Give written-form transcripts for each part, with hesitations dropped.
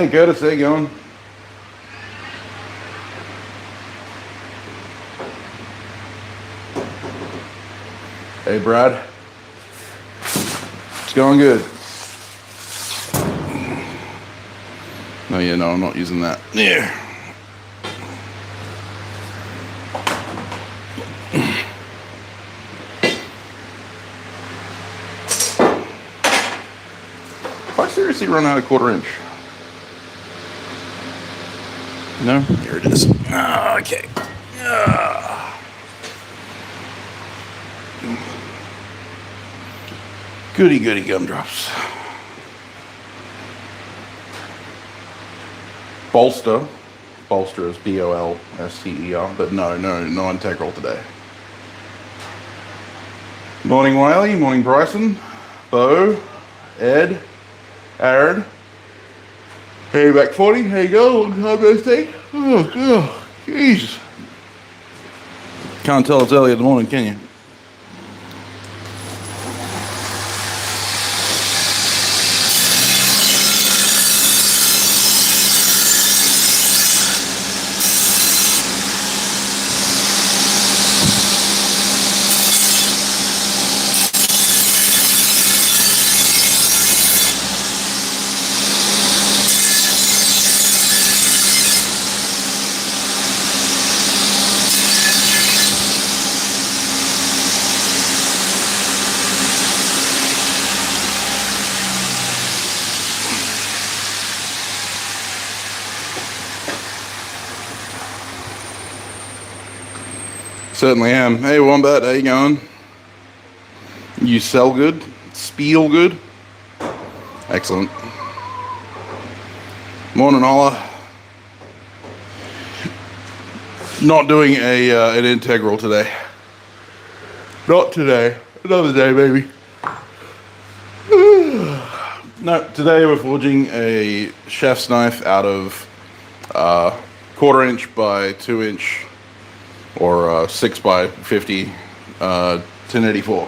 Hey Curtis, how you going? Hey Brad. It's going good. No, yeah, no, I'm not using that. Yeah. Have I seriously run out of 1/4 inch? No? Here it is. Okay. Goody goody gumdrops. Bolster. Bolster is Bolster, but no integral today. Morning Wiley, morning Bryson, Bo, Ed, Aaron. Hey, back 40, how you go? Long time no see. Oh, jeez. Can't tell it's early in the morning, can you? Certainly am. Hey, Wombat, how you going? You sell good? Spiel good? Excellent. Morning, Ola. Not doing an integral today. Not today. Another day, baby. No, today we're forging a chef's knife out of 1/4 inch by 2 inch or 6 by 50 1084.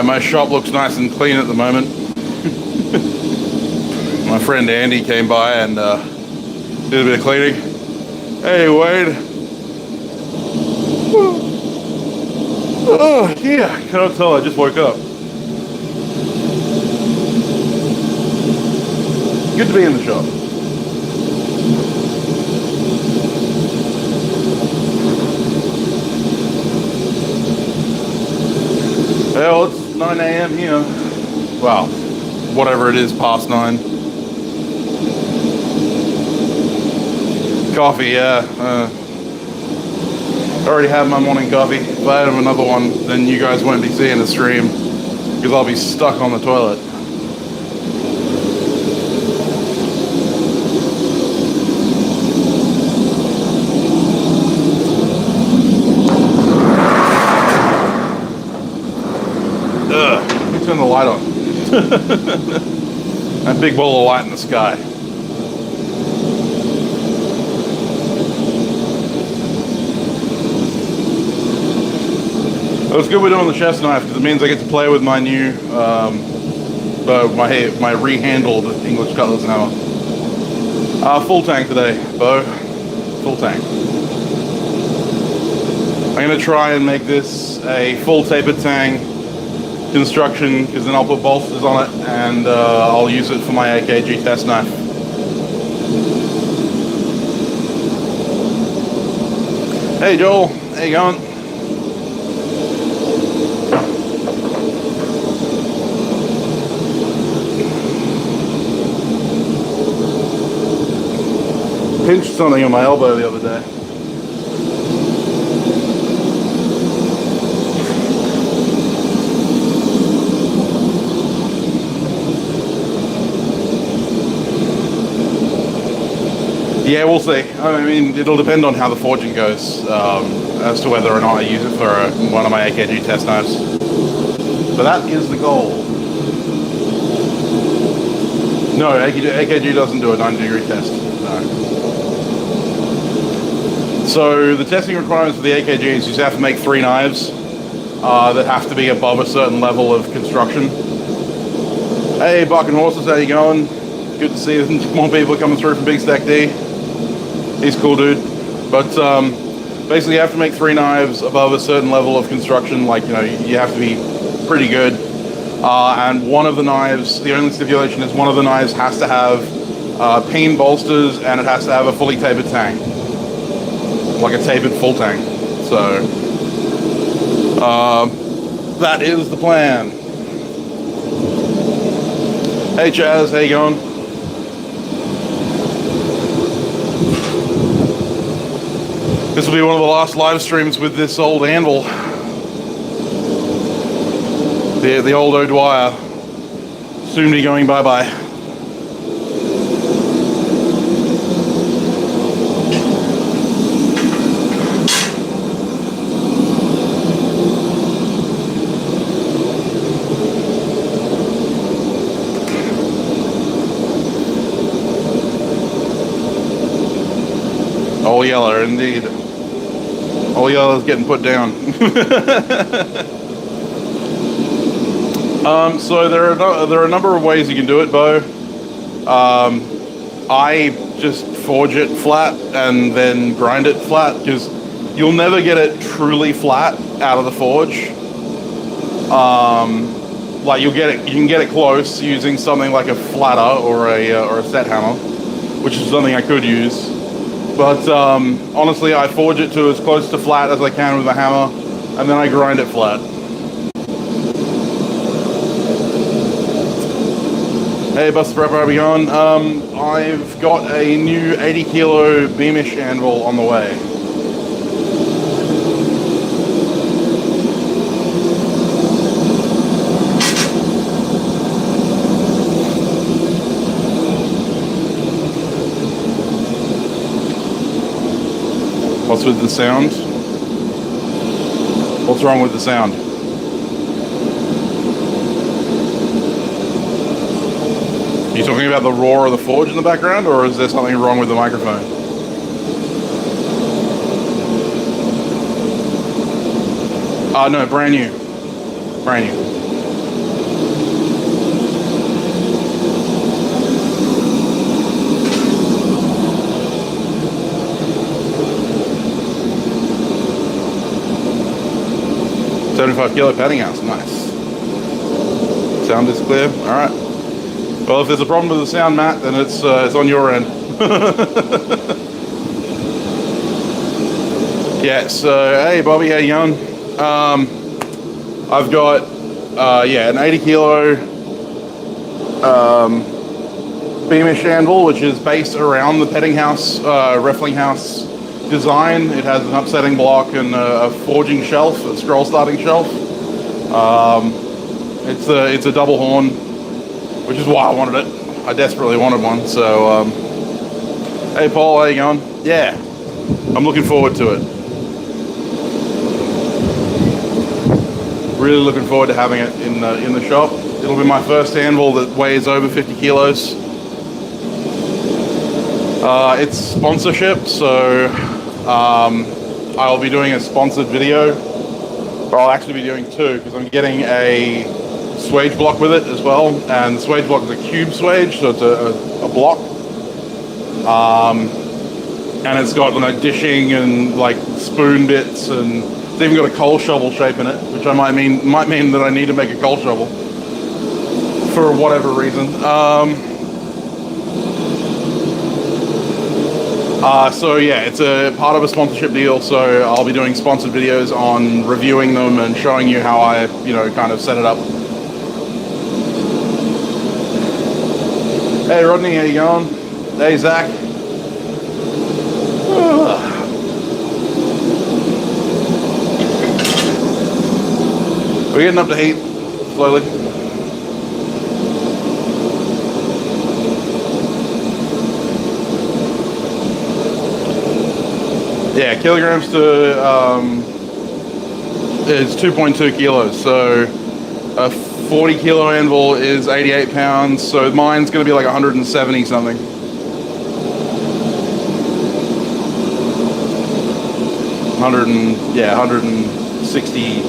My shop looks nice and clean at the moment. My friend Andy came by and did a bit of cleaning. Hey Wade. Oh yeah, cannot tell, I just woke up. Good to be in the shop. Well, it's 9 a.m. here. Well, whatever it is, past 9. Coffee, yeah. Already had my morning coffee. If I had another one, then you guys won't be seeing the stream because I'll be stuck on the toilet. Turn the light on. That big ball of light in the sky. It was good we're doing the chef's knife because it means I get to play with my new, my rehandled English cutlass hammer. Full tank today, Bo. Full tank. I'm going to try and make this a full tapered tang construction because then I'll put bolsters on it and I'll use it for my AKG test knife. Hey Joel, how you going? pinched something on my elbow the other day. Yeah, we'll see. I mean, it'll depend on how the forging goes as to whether or not I use it for one of my AKG test knives. So that is the goal. No, AKG doesn't do a 90-degree test. No. So the testing requirements for the AKG is you have to make 3 knives that have to be above a certain level of construction. Hey, Barking Horses, how you going? Good to see more people coming through from Big Stack D. He's a cool dude. But basically you have to make 3 knives above a certain level of construction, like, you know, you have to be pretty good. And one of the knives, the only stipulation is one of the knives has to have peen bolsters and it has to have a fully tapered tang. Like a tapered full tang. So, that is the plan. Hey Chaz, how you going? This will be one of the last live streams with this old anvil. The old O'Dwyer. Soon to be going bye-bye. All yellow, indeed. All yellow is getting put down. So there are a number of ways you can do it, Bo. I just forge it flat and then grind it flat because you'll never get it truly flat out of the forge. Like you can get it close using something like a flatter or a set hammer, which is something I could use. But honestly, I forge it to as close to flat as I can with a hammer, and then I grind it flat. Hey, Buster Prepper, how are we going? I've got a new 80 kilo Beamish anvil on the way. What's with the sound? What's wrong with the sound? Are you talking about the roar of the forge in the background, or is there something wrong with the microphone? No, brand new. Brand new. $75 kilo padding house, nice. Sound is clear, all right. Well, if there's a problem with the sound, Matt, then it's on your end. Yeah, so, hey, Bobby, how you going? I've got, an 80 kilo Beamish anvil, which is based around the petting house, Reffling house design. It has an upsetting block and a forging shelf, a scroll starting shelf. It's a double horn, which is why I wanted it. I desperately wanted one. So, hey Paul, how you going? Yeah, I'm looking forward to it. Really looking forward to having it in the shop. It'll be my first anvil that weighs over 50 kilos. It's sponsorship, so I'll be doing a sponsored video, or I'll actually be doing 2 because I'm getting a swage block with it as well, and the swage block is a cube swage, so it's a block, and it's got dishing and like spoon bits, and it's even got a coal shovel shape in it, which might mean that I need to make a coal shovel for whatever reason. So yeah, it's a part of a sponsorship deal, so I'll be doing sponsored videos on reviewing them and showing you how I, kind of set it up. Hey Rodney, how you going? Hey Zach. We're getting up to heat slowly. Yeah, kilograms to is 2.2 kilos. So a 40 kilo anvil is 88 pounds. So mine's going to be like 170 something. Yeah, 160,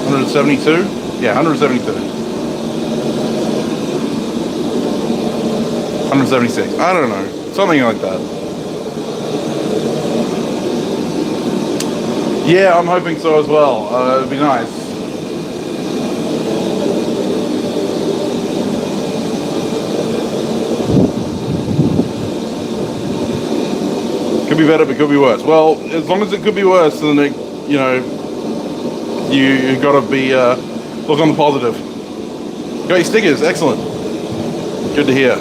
172? Yeah, 172. 176. I don't know. Something like that. Yeah, I'm hoping so as well. It'd be nice. Could be better, but could be worse. Well, as long as it could be worse, then it, you know, you got to be look on the positive. Got your stickers, excellent. Good to hear.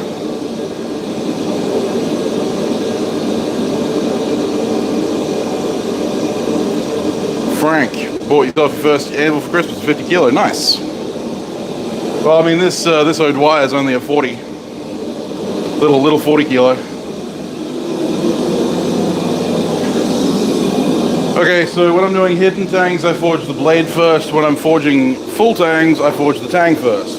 Frank bought yourself your first anvil for Christmas, 50 kilo, nice. Well, I mean this old wire is only a 40, little 40 kilo. Okay, so when I'm doing hidden tangs, I forge the blade first. When I'm forging full tangs, I forge the tang first.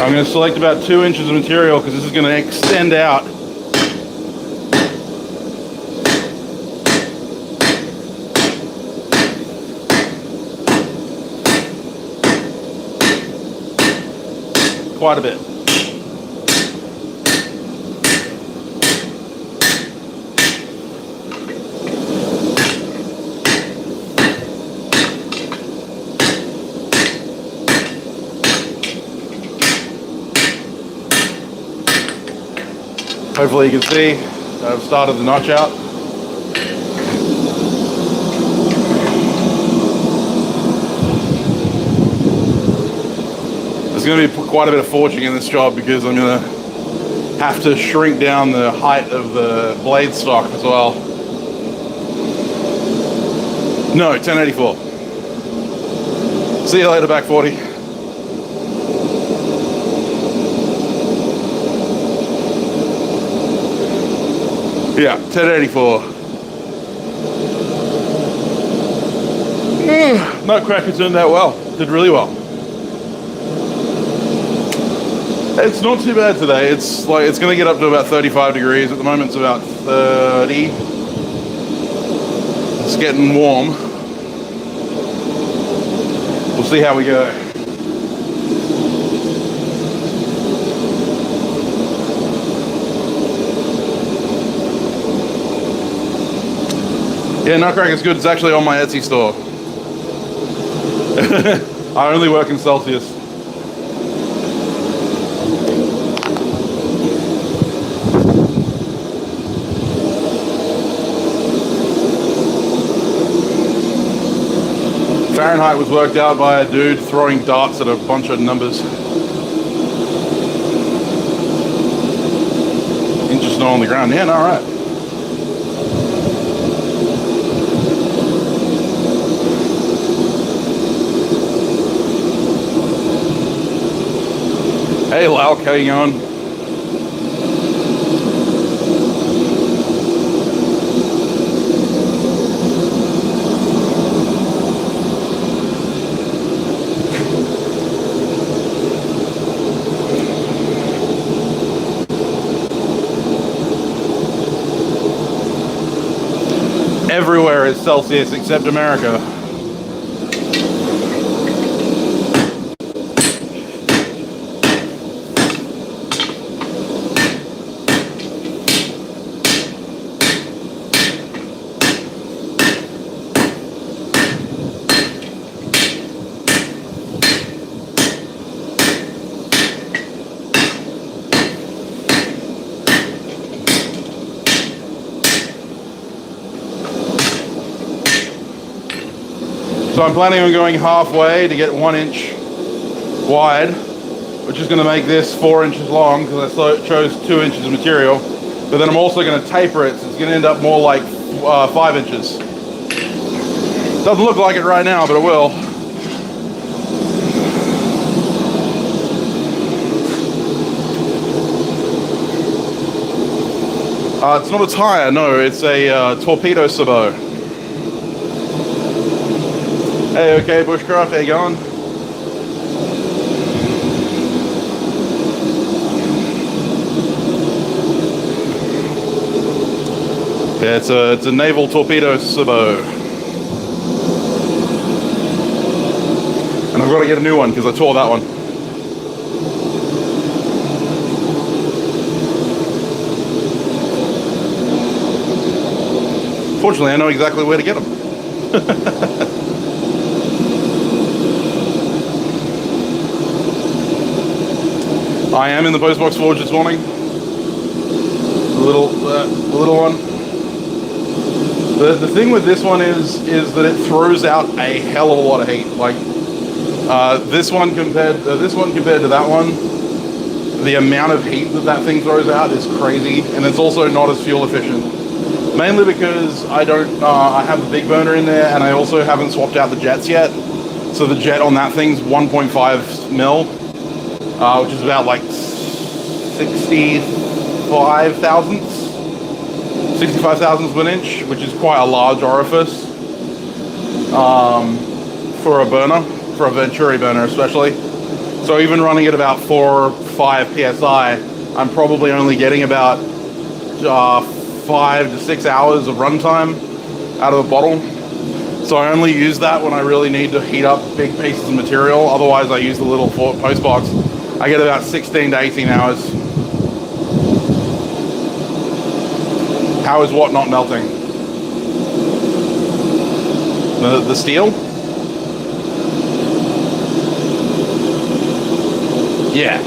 I'm going to select about 2 inches of material because this is going to extend out. Quite a bit. Hopefully you can see I've started the notch out. There's going to be quite a bit of forging in this job because I'm going to have to shrink down the height of the blade stock as well. No, 1084. See you later, back 40. Yeah, 1084. Nutcracker turned out well. Did really well. It's not too bad today. It's going to get up to about 35 degrees. At the moment, it's about 30. It's getting warm. We'll see how we go. Yeah, Nutcracker's good. It's actually on my Etsy store. I only work in Celsius. Fahrenheit was worked out by a dude throwing darts at a bunch of numbers. Inch of snow on the ground. Yeah, all right. Hey Lauk, how you going? Everywhere is Celsius except America. So I'm planning on going halfway to get 1 inch wide, which is going to make this 4 inches long because I chose 2 inches of material. But then I'm also going to taper it, so it's going to end up more like 5 inches. Doesn't look like it right now, but it will. It's not a tire, no, it's a torpedo sabot. Hey, okay, Bushcraft, how you going? Yeah, it's a naval torpedo sabot. And I've got to get a new one because I tore that one. Fortunately, I know exactly where to get them. I am in the postbox forge this morning. The little one. The thing with this one is that it throws out a hell of a lot of heat. Like this one compared to that one, the amount of heat that thing throws out is crazy, and it's also not as fuel efficient. Mainly because I have a big burner in there, and I also haven't swapped out the jets yet. So the jet on that thing's 1.5 mil, which is about like 65 thousandths of an inch, which is quite a large orifice for a burner, for a Venturi burner especially. So even running at about 4 or 5 psi, I'm probably only getting about 5 to 6 hours of runtime out of the bottle. So I only use that when I really need to heat up big pieces of material. Otherwise I use the little post box. I get about 16 to 18 hours. How is what not melting? The steel? Yeah.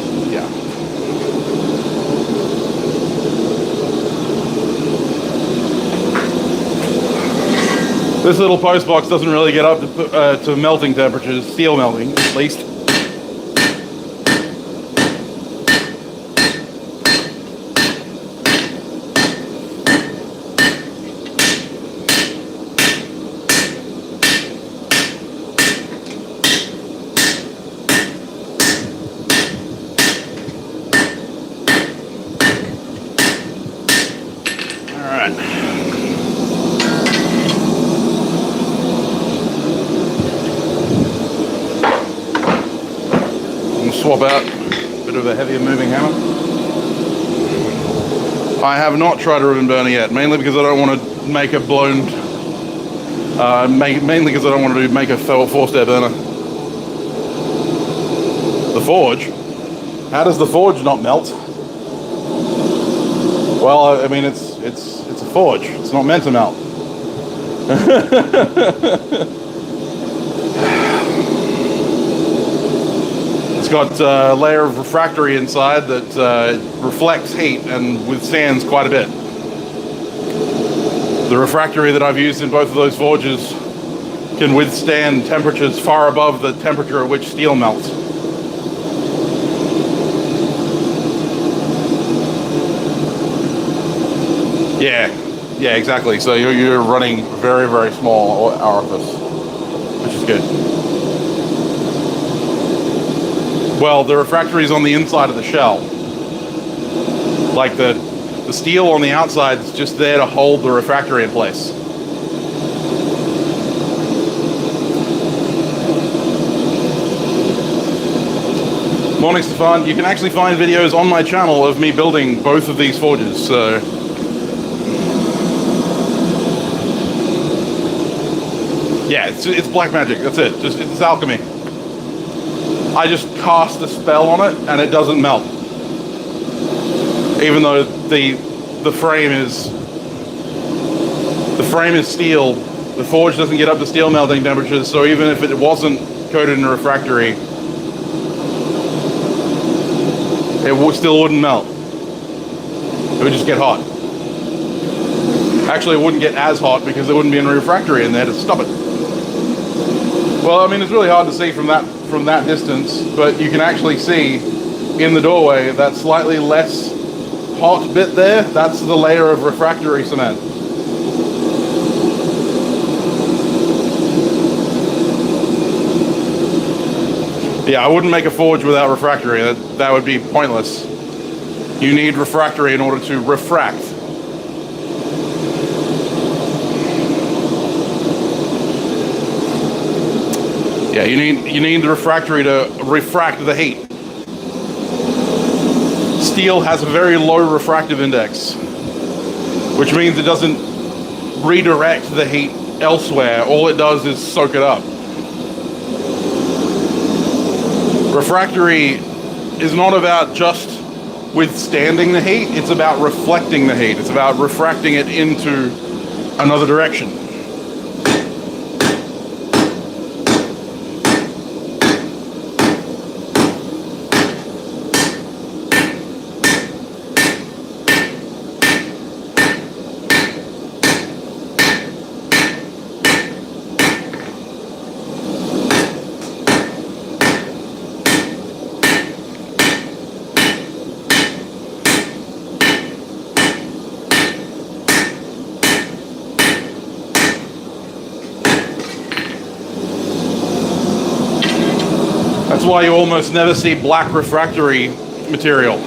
This little post box doesn't really get up to melting temperatures, steel melting at least. Swap out a bit of a heavier moving hammer. I have not tried a ribbon burner yet, mainly because I don't want to make a blown, mainly because I don't want to make a forced air burner. The forge? How does the forge not melt? Well, I mean, it's a forge. It's not meant to melt. Got a layer of refractory inside that reflects heat and withstands quite a bit. The refractory that I've used in both of those forges can withstand temperatures far above the temperature at which steel melts. Yeah, exactly. So you're running very, very small orifice, which is good. Well, the refractory is on the inside of the shell. Like the steel on the outside is just there to hold the refractory in place. Morning, Stefan. You can actually find videos on my channel of me building both of these forges, so... Yeah, it's black magic, that's it. It's alchemy. I just cast a spell on it and it doesn't melt. Even though the frame is steel, the forge doesn't get up to steel melting temperatures, so even if it wasn't coated in a refractory, it still wouldn't melt. It would just get hot. Actually, it wouldn't get as hot because there wouldn't be any refractory in there to stop it. Well, I mean, it's really hard to see from that distance, but you can actually see in the doorway that slightly less hot bit there. That's the layer of refractory cement. Yeah, I wouldn't make a forge without refractory. That would be pointless. You need refractory in order to refract. Yeah, you need the refractory to refract the heat. Steel has a very low refractive index, which means it doesn't redirect the heat elsewhere. All it does is soak it up. Refractory is not about just withstanding the heat, it's about reflecting the heat. It's about refracting it into another direction. That's why you almost never see black refractory material,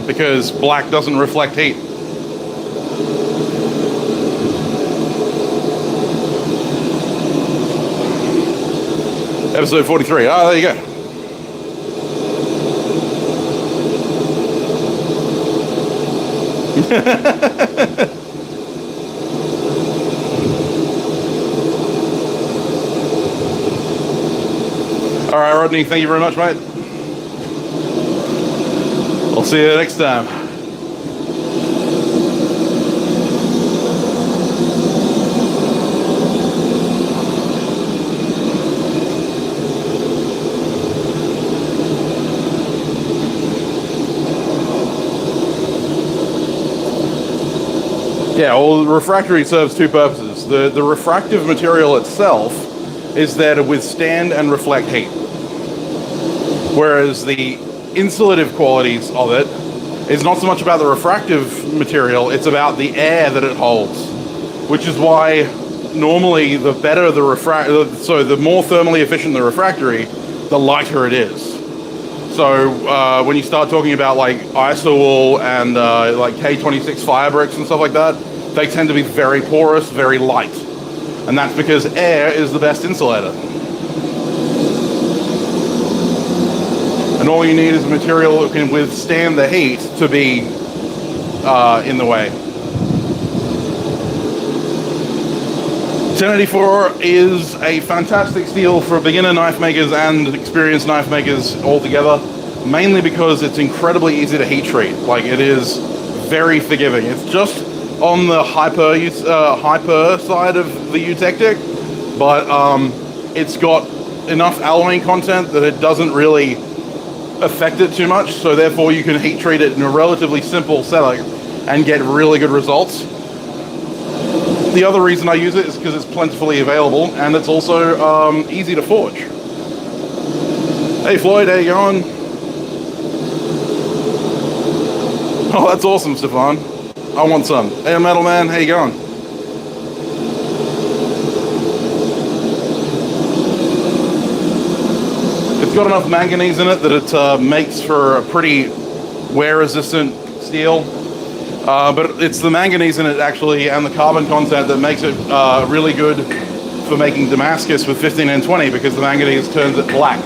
because black doesn't reflect heat. Episode 43. Ah, there you go. All right, Rodney, thank you very much, mate. I'll see you next time. Yeah, well, refractory serves two purposes. The refractive material itself is there to withstand and reflect heat, whereas the insulative qualities of it is not so much about the refractive material, it's about the air that it holds, which is why normally the better the the more thermally efficient the refractory, the lighter it is. So when you start talking about like isowool and like K26 fire bricks and stuff like that, they tend to be very porous, very light. And that's because air is the best insulator. And all you need is a material that can withstand the heat to be in the way. 1084 is a fantastic steel for beginner knife makers and experienced knife makers altogether, mainly because it's incredibly easy to heat treat. Like, it is very forgiving. It's just on the hyper side of the eutectic, but it's got enough alloy content that it doesn't really affect it too much, so therefore you can heat treat it in a relatively simple setup and get really good results. The other reason I use it is because it's plentifully available, and it's also easy to forge. Hey Floyd, how you going? Oh, that's awesome, Stefan. I want some. Hey Metal Man, how you going? It's got enough manganese in it that it makes for a pretty wear-resistant steel. But it's the manganese in it actually and the carbon content that makes it really good for making Damascus with 15N20, because the manganese turns it black.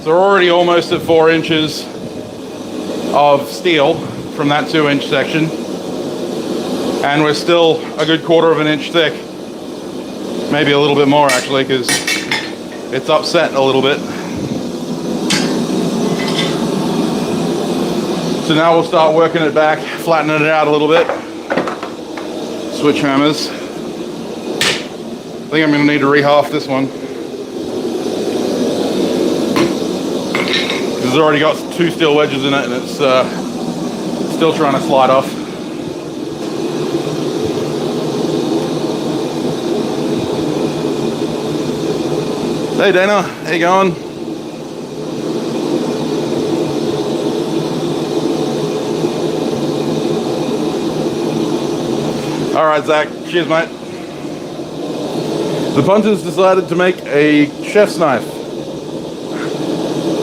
So we're already almost at 4 inches of steel from that 2-inch section. And we're still a good 1/4 of an inch thick. Maybe a little bit more actually, because it's upset a little bit. So now we'll start working it back, flattening it out a little bit. Switch hammers. I think I'm going to need to re-half this one. It's already got 2 steel wedges in it and it's still trying to slide off. Hey Dana, how you going? Alright Zach, cheers mate. The punters decided to make a chef's knife.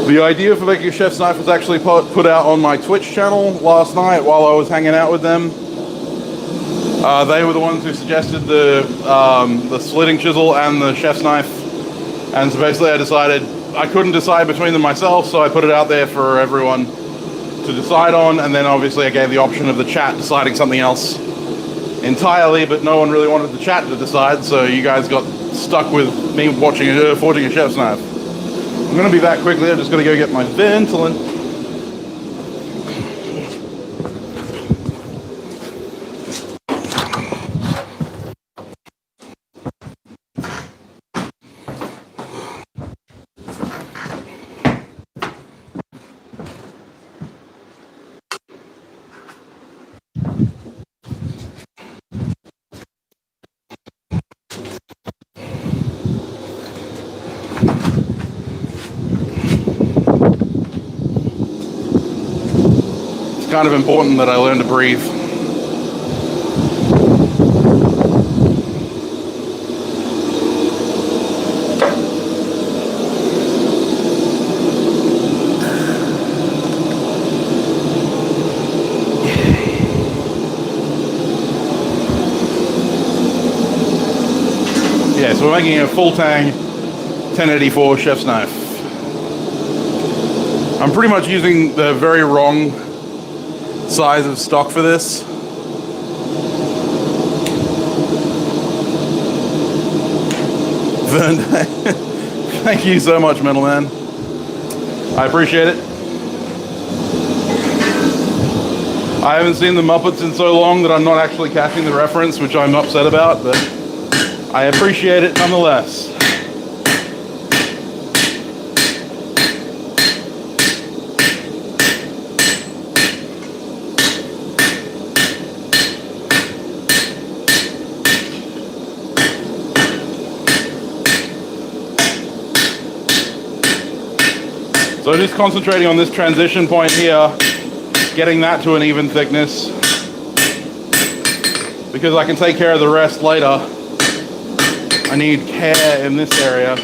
The idea for making a chef's knife was actually put out on my Twitch channel last night while I was hanging out with them. They were the ones who suggested the slitting chisel and the chef's knife. And so basically I decided I couldn't decide between them myself, so I put it out there for everyone to decide on, and then obviously I gave the option of the chat deciding something else entirely, but no one really wanted the chat to decide, so you guys got stuck with me forging a chef's knife. I'm going to be back quickly, I'm just going to go get my Ventolin. Kind of important that I learn to breathe. Yeah, so we're making a full tang 1084 chef's knife. I'm pretty much using the very wrong size of stock for this. Vern, thank you so much, Metal Man. I appreciate it. I haven't seen the Muppets in so long that I'm not actually catching the reference, which I'm upset about, but I appreciate it nonetheless. So just concentrating on this transition point here, getting that to an even thickness, because I can take care of the rest later. I need care in this area,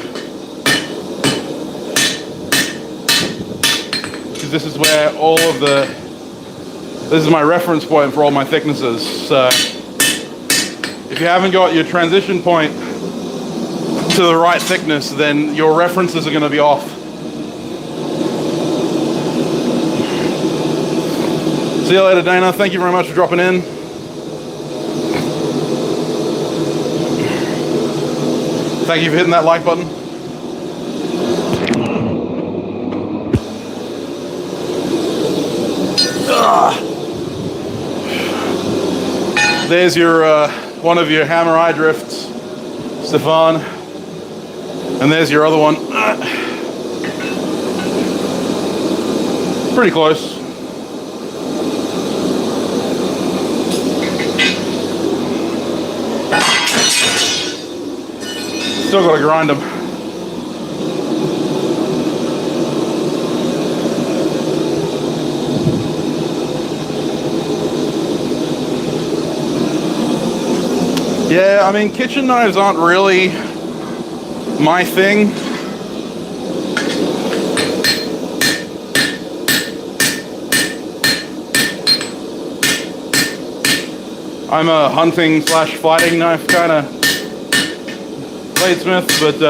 because this is where all of this is my reference point for all my thicknesses. So if you haven't got your transition point to the right thickness, then your references are going to be off. See you later, Dana. Thank you very much for dropping in. Thank you for hitting that like button. There's your one of your hammer eye drifts, Stefan. And there's your other one. Pretty close. Still got to grind them. Yeah, I mean, kitchen knives aren't really my thing. I'm a hunting / fighting knife kind of Bladesmith, but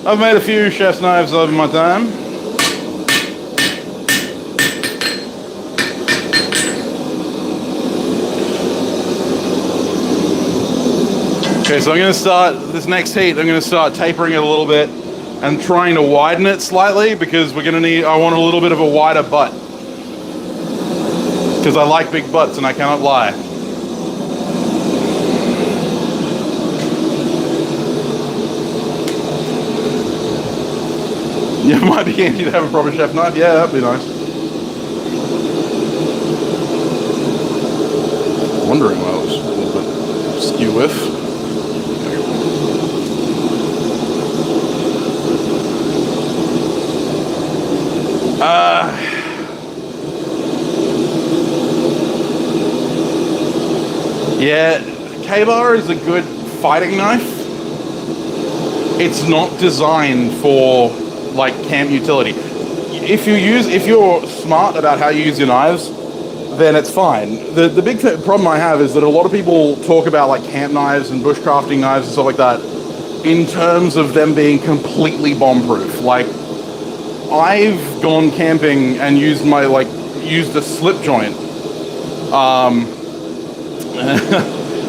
I've made a few chef's knives over my time. Okay, so I'm going to start this next heat. I'm going to start tapering it a little bit and trying to widen it slightly because we're going to need, I want a little bit of a wider butt. Because I like big butts and I cannot lie. Yeah, it might be handy to have a proper chef knife. Yeah, that'd be nice. Wondering why it was a little bit skew with. Yeah, K-bar is a good fighting knife. It's not designed for like camp utility. If you're smart about how you use your knives, then it's fine. The big problem I have is that a lot of people talk about like camp knives and bushcrafting knives and stuff like that in terms of them being completely bomb-proof. Like, I've gone camping and used a slip joint.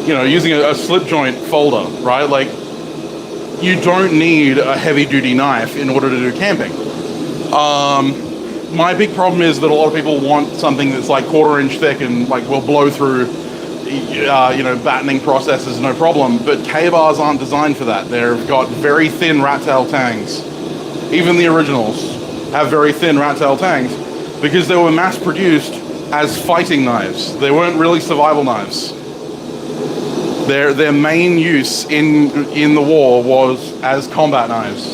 You know, using a slip joint folder, right? Like, you don't need a heavy-duty knife in order to do camping. My big problem is that a lot of people want something that's like 1/4 inch thick and like will blow through, you know, battening processes, no problem. But K-bars aren't designed for that. They've got very thin rat tail tangs. Even the originals have very thin rat tail tangs because they were mass produced as fighting knives. They weren't really survival knives. Their main use in the war was as combat knives.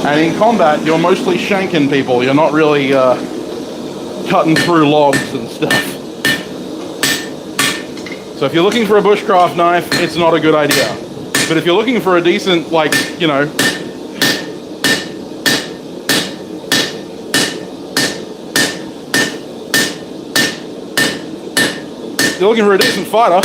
And in combat, you're mostly shanking people. You're not really cutting through logs and stuff. So if you're looking for a bushcraft knife, it's not a good idea. But if you're looking for a decent, like, you know, if you're looking for a decent fighter,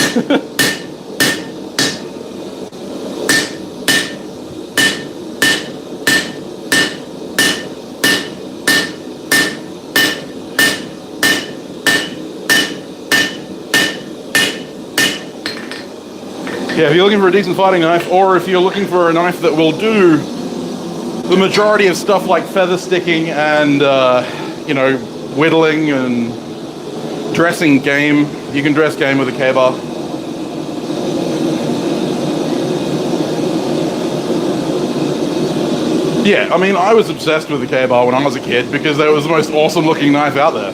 yeah, if you're looking for a decent fighting knife, or if you're looking for a knife that will do the majority of stuff like feather sticking and, you know, whittling and dressing game, you can dress game with a K-bar. Yeah, I mean, I was obsessed with the K-bar when I was a kid because that was the most awesome looking knife out there,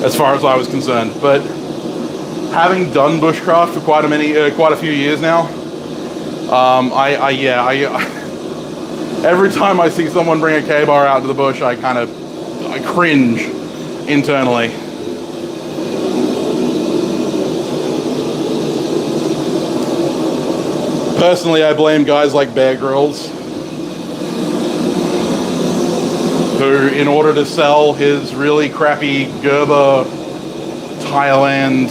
as far as I was concerned. But having done bushcraft for quite a few years now, every time I see someone bring a K-bar out to the bush, I cringe internally. Personally, I blame guys like Bear Grylls, who, in order to sell his really crappy Gerber Thailand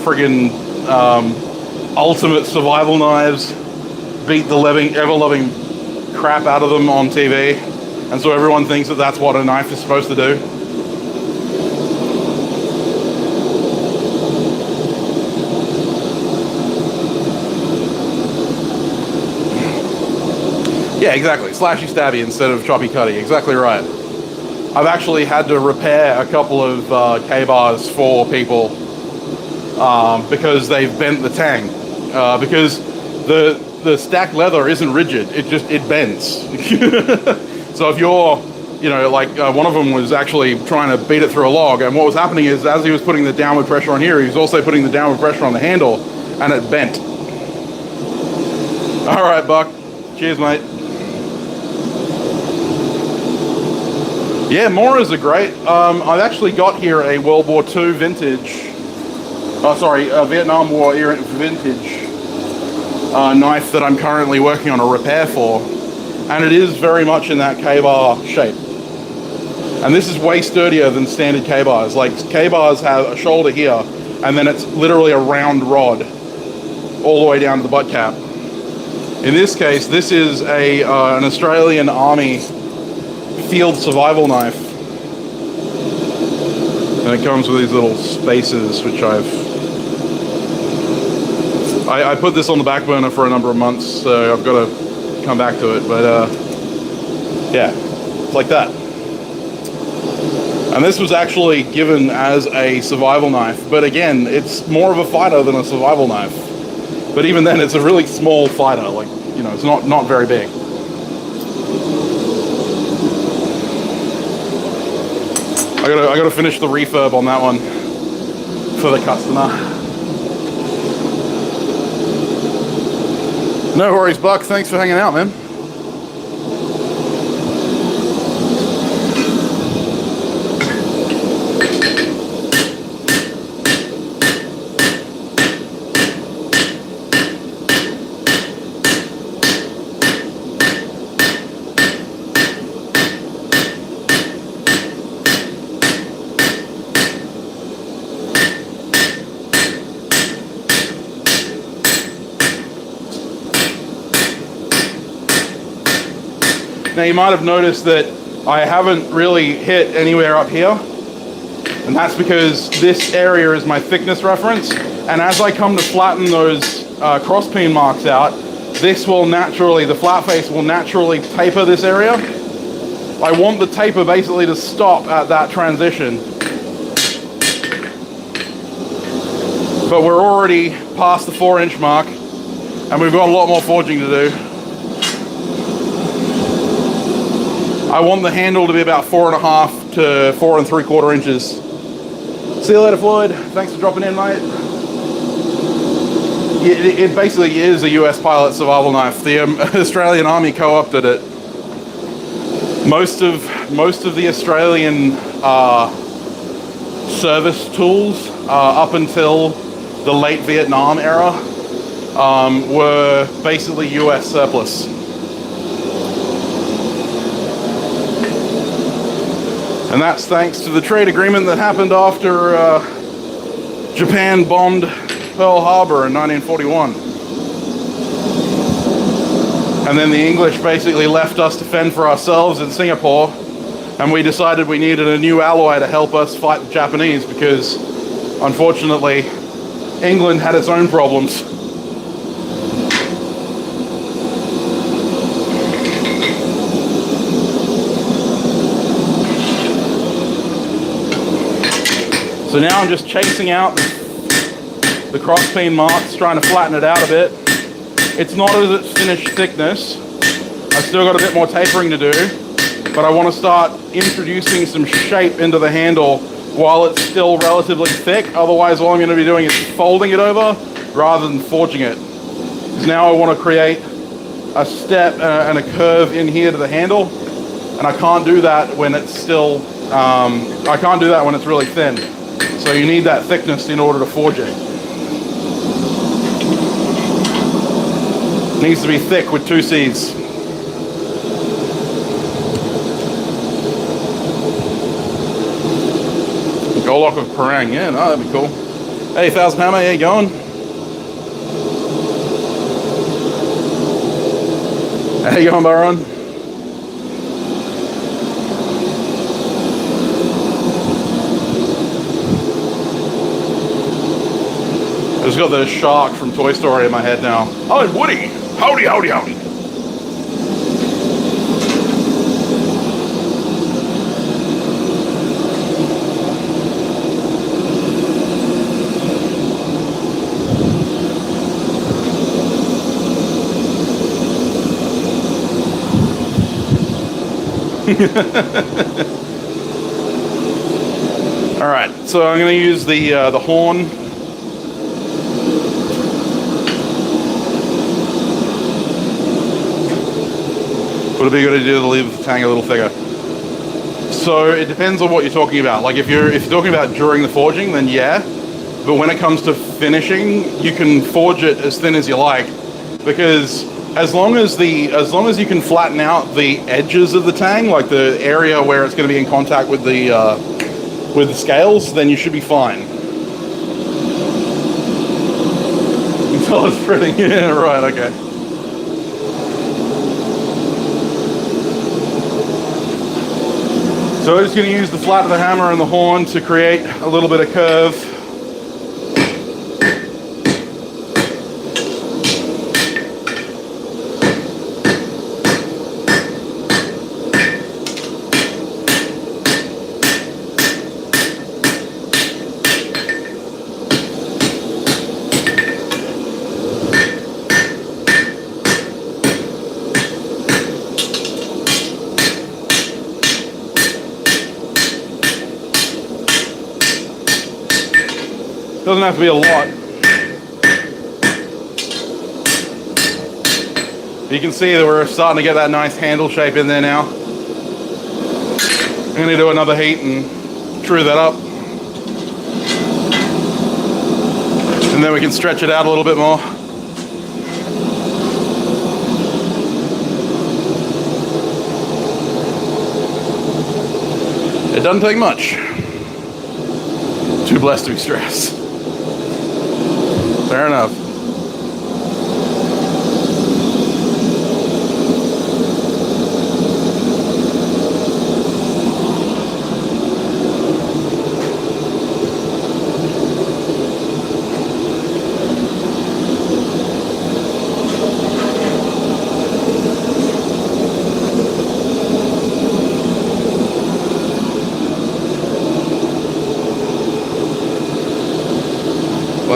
friggin' ultimate survival knives, beat the ever-loving crap out of them on TV, and so everyone thinks that that's what a knife is supposed to do. Yeah, exactly. Slashy stabby instead of choppy cutty. Exactly right. I've actually had to repair a couple of K-bars for people because they've bent the tang. Because the stacked leather isn't rigid. It bends. So if you're, you know, like one of them was actually trying to beat it through a log, and what was happening is as he was putting the downward pressure on here, he was also putting the downward pressure on the handle, and it bent. All right, Buck. Cheers, mate. Yeah, Moras are great. I've actually got here a World War II vintage, Vietnam War era vintage knife that I'm currently working on a repair for. And it is very much in that K-bar shape. And this is way sturdier than standard K-bars. Like, K-bars have a shoulder here, and then it's literally a round rod all the way down to the butt cap. In this case, this is an Australian Army field survival knife, and it comes with these little spacers which I've I put this on the back burner for a number of months, so I've got to come back to it. But yeah, it's like that. And this was actually given as a survival knife, but again, it's more of a fighter than a survival knife. But even then, it's a really small fighter. Like, you know, it's not very big. I gotta finish the refurb on that one for the customer. No worries, Buck. Thanks for hanging out, man. Now you might have noticed that I haven't really hit anywhere up here, and that's because this area is my thickness reference, and as I come to flatten those cross peen marks out, this will naturally, the flat face will naturally taper this area. I want the taper basically to stop at that transition. But we're already past the 4-inch mark, and we've got a lot more forging to do. I want the handle to be about 4.5 to 4 3/4 inches. See you later, Floyd. Thanks for dropping in, mate. It basically is a US pilot survival knife. The Australian Army co-opted it. Most of the Australian service tools up until the late Vietnam era were basically US surplus. And that's thanks to the trade agreement that happened after Japan bombed Pearl Harbor in 1941. And then the English basically left us to fend for ourselves in Singapore, and we decided we needed a new alloy to help us fight the Japanese because, unfortunately, England had its own problems. So now I'm just chasing out the cross peen marks, trying to flatten it out a bit. It's not at its finished thickness. I've still got a bit more tapering to do, but I want to start introducing some shape into the handle while it's still relatively thick. Otherwise, all I'm going to be doing is folding it over rather than forging it. Because now I want to create a step and a curve in here to the handle, and I can't do that when it's still, I can't do that when it's really thin. So you need that thickness in order to forge it. It needs to be thick with 2 C's. Golok of Parang, yeah, no, that'd be cool. Hey, 1000 Hammer, how you going? How you going, Baron? I just got the shark from Toy Story in my head now. Oh, and Woody! Howdy, howdy, howdy! All right, so I'm going to use the horn. Would it be a good idea to leave the tang a little thicker? So it depends on what you're talking about. Like if you're talking about during the forging, then yeah. But when it comes to finishing, you can forge it as thin as you like, because as long as you can flatten out the edges of the tang, like the area where it's going to be in contact with the scales, then you should be fine. Until it's pretty. Yeah, right. Okay. So I'm just going to use the flat of the hammer and the horn to create a little bit of curve. have to be a lot. You can see that we're starting to get that nice handle shape in there now. I'm going to do another heat and true that up. And then we can stretch it out a little bit more. It doesn't take much. Too blessed to be stressed. Fair enough.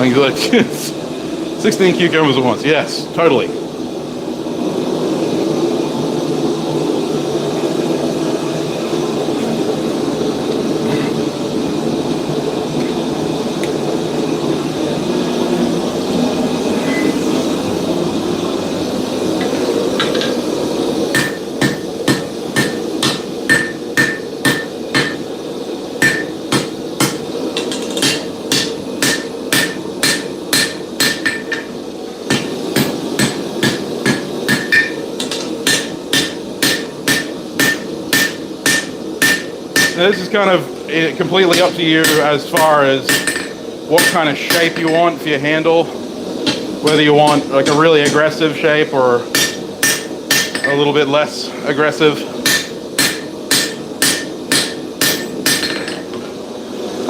Like 16 cucumbers at once. Yes, totally. Now, this is kind of completely up to you as far as what kind of shape you want for your handle. Whether you want like a really aggressive shape or a little bit less aggressive.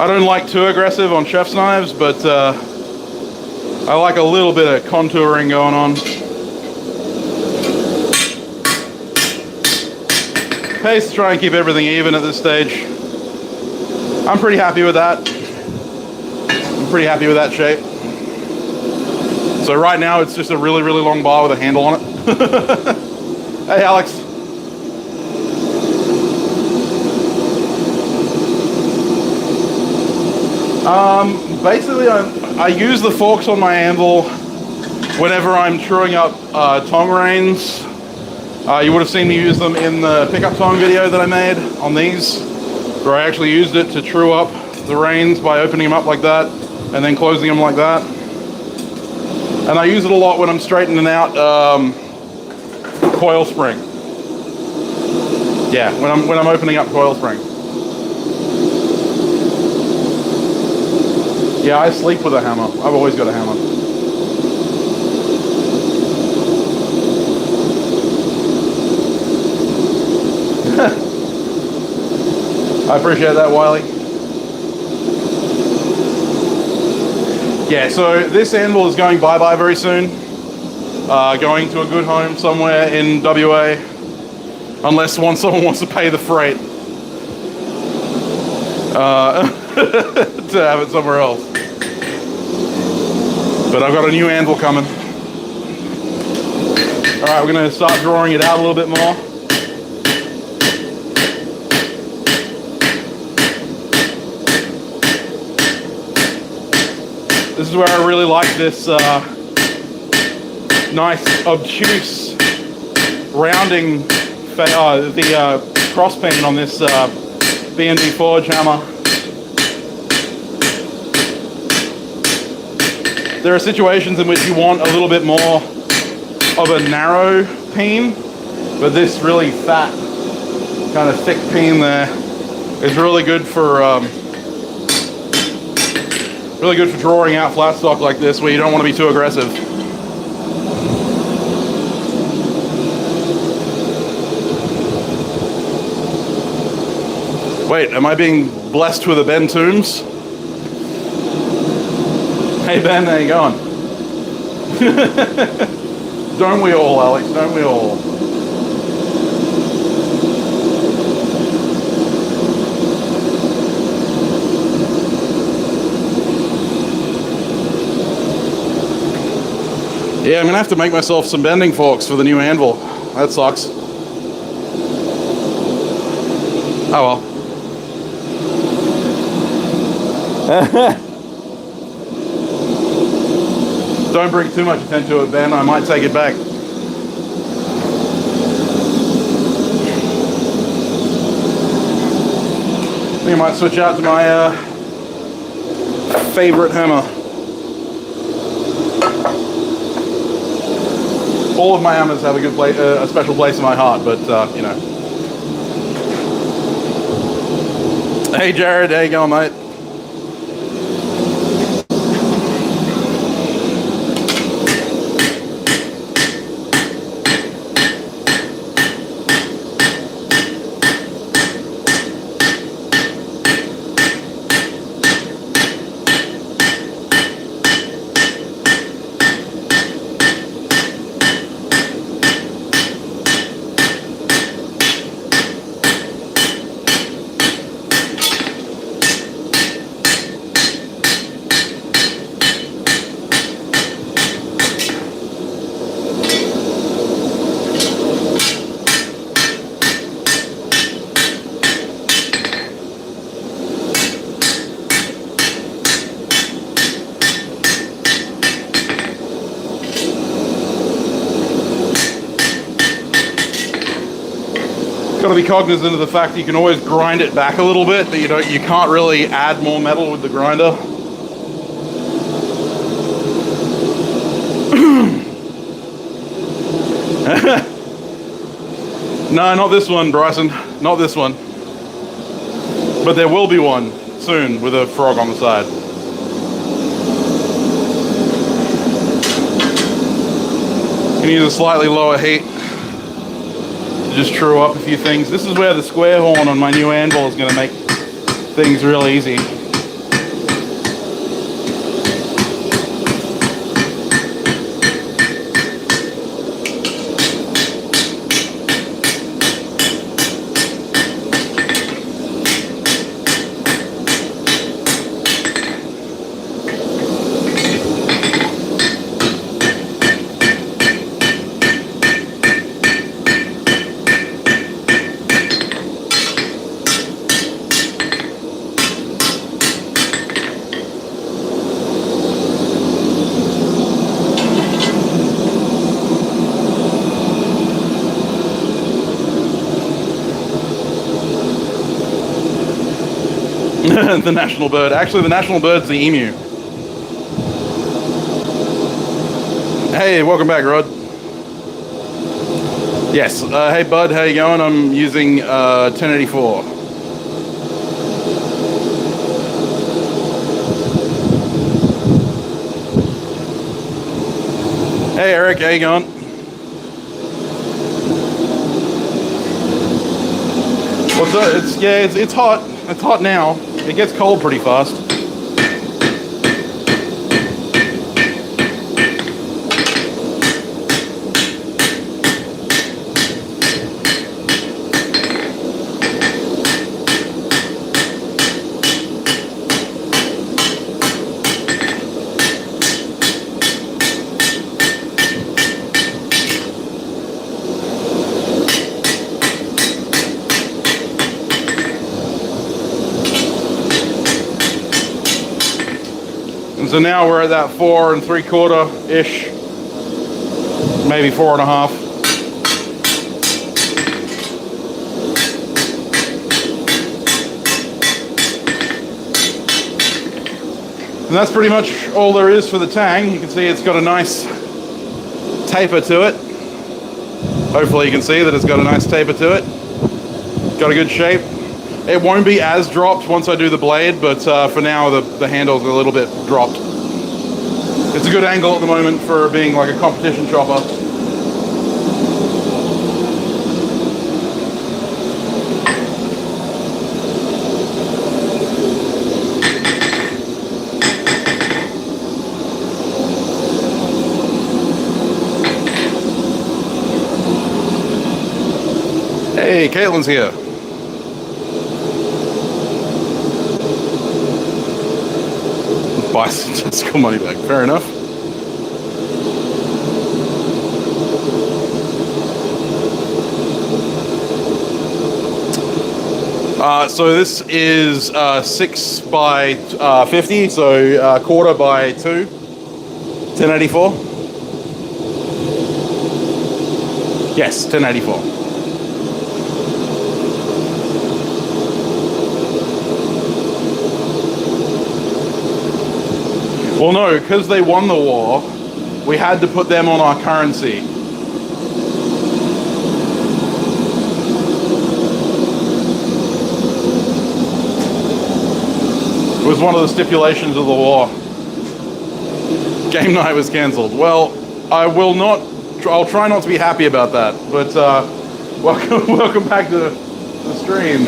I don't like too aggressive on chef's knives, but I like a little bit of contouring going on. Paste to try and keep everything even at this stage. I'm pretty happy with that. I'm pretty happy with that shape. So right now it's just a really, really long bar with a handle on it. Hey, Alex. Basically I use the forks on my anvil whenever I'm truing up tong reins. You would have seen me use them in the pickup tong video that I made on these, where I actually used it to true up the reins by opening them up like that and then closing them like that. And I use it a lot when I'm straightening out coil spring. Yeah, when I'm opening up coil spring. Yeah, I sleep with a hammer. I've always got a hammer. I appreciate that, Wiley. Yeah, so this anvil is going bye-bye very soon. Going to a good home somewhere in WA. Unless someone wants to pay the freight. To have it somewhere else. But I've got a new anvil coming. Alright, we're going to start drawing it out a little bit more. This is where I really like this nice obtuse rounding the cross peen on this B&D Forge hammer. There are situations in which you want a little bit more of a narrow peen, but this really fat, kind of thick peen there is really good for drawing out flat stock like this, where you don't want to be too aggressive. Wait, am I being blessed with a Ben Toombs? Hey Ben, how you going? Don't we all, Alex? Don't we all? Yeah, I'm gonna have to make myself some bending forks for the new anvil. That sucks. Oh well. Don't bring too much attention to it, Ben. I might take it back. I think I might switch out to my favorite hammer. All of my hammers have a good place, a special place in my heart, but you know. Hey Jared, how you going, mate? Got to be cognizant of the fact that you can always grind it back a little bit, but you can't really add more metal with the grinder. No, not this one, Bryson. Not this one. But there will be one soon with a frog on the side. Can use a slightly lower heat. Just true up a few things. This is where the square horn on my new anvil is going to make things real easy. The national bird. Actually, the national bird's the emu. Hey, welcome back, Rod. Yes. Hey, bud. How you going? I'm using 1084. Hey, Eric. How you going? What's up? It's hot. It's hot now. It gets cold pretty fast. So now we're at that 4 3/4-ish, maybe 4 1/2. And that's pretty much all there is for the tang. You can see it's got a nice taper to it. Hopefully you can see that it's got a nice taper to it. Got a good shape. It won't be as dropped once I do the blade, but for now the handle's a little bit dropped. It's a good angle at the moment for being like a competition chopper. Hey, Caitlin's here. Buy some Tesco money back. Fair enough. So this is 6 by 50, so 1/4 by 2. 1084? Yes, 1084. Well, no, because they won the war, we had to put them on our currency. It was one of the stipulations of the war. Game night was cancelled. Well, I'll try not to be happy about that, but welcome back to the stream.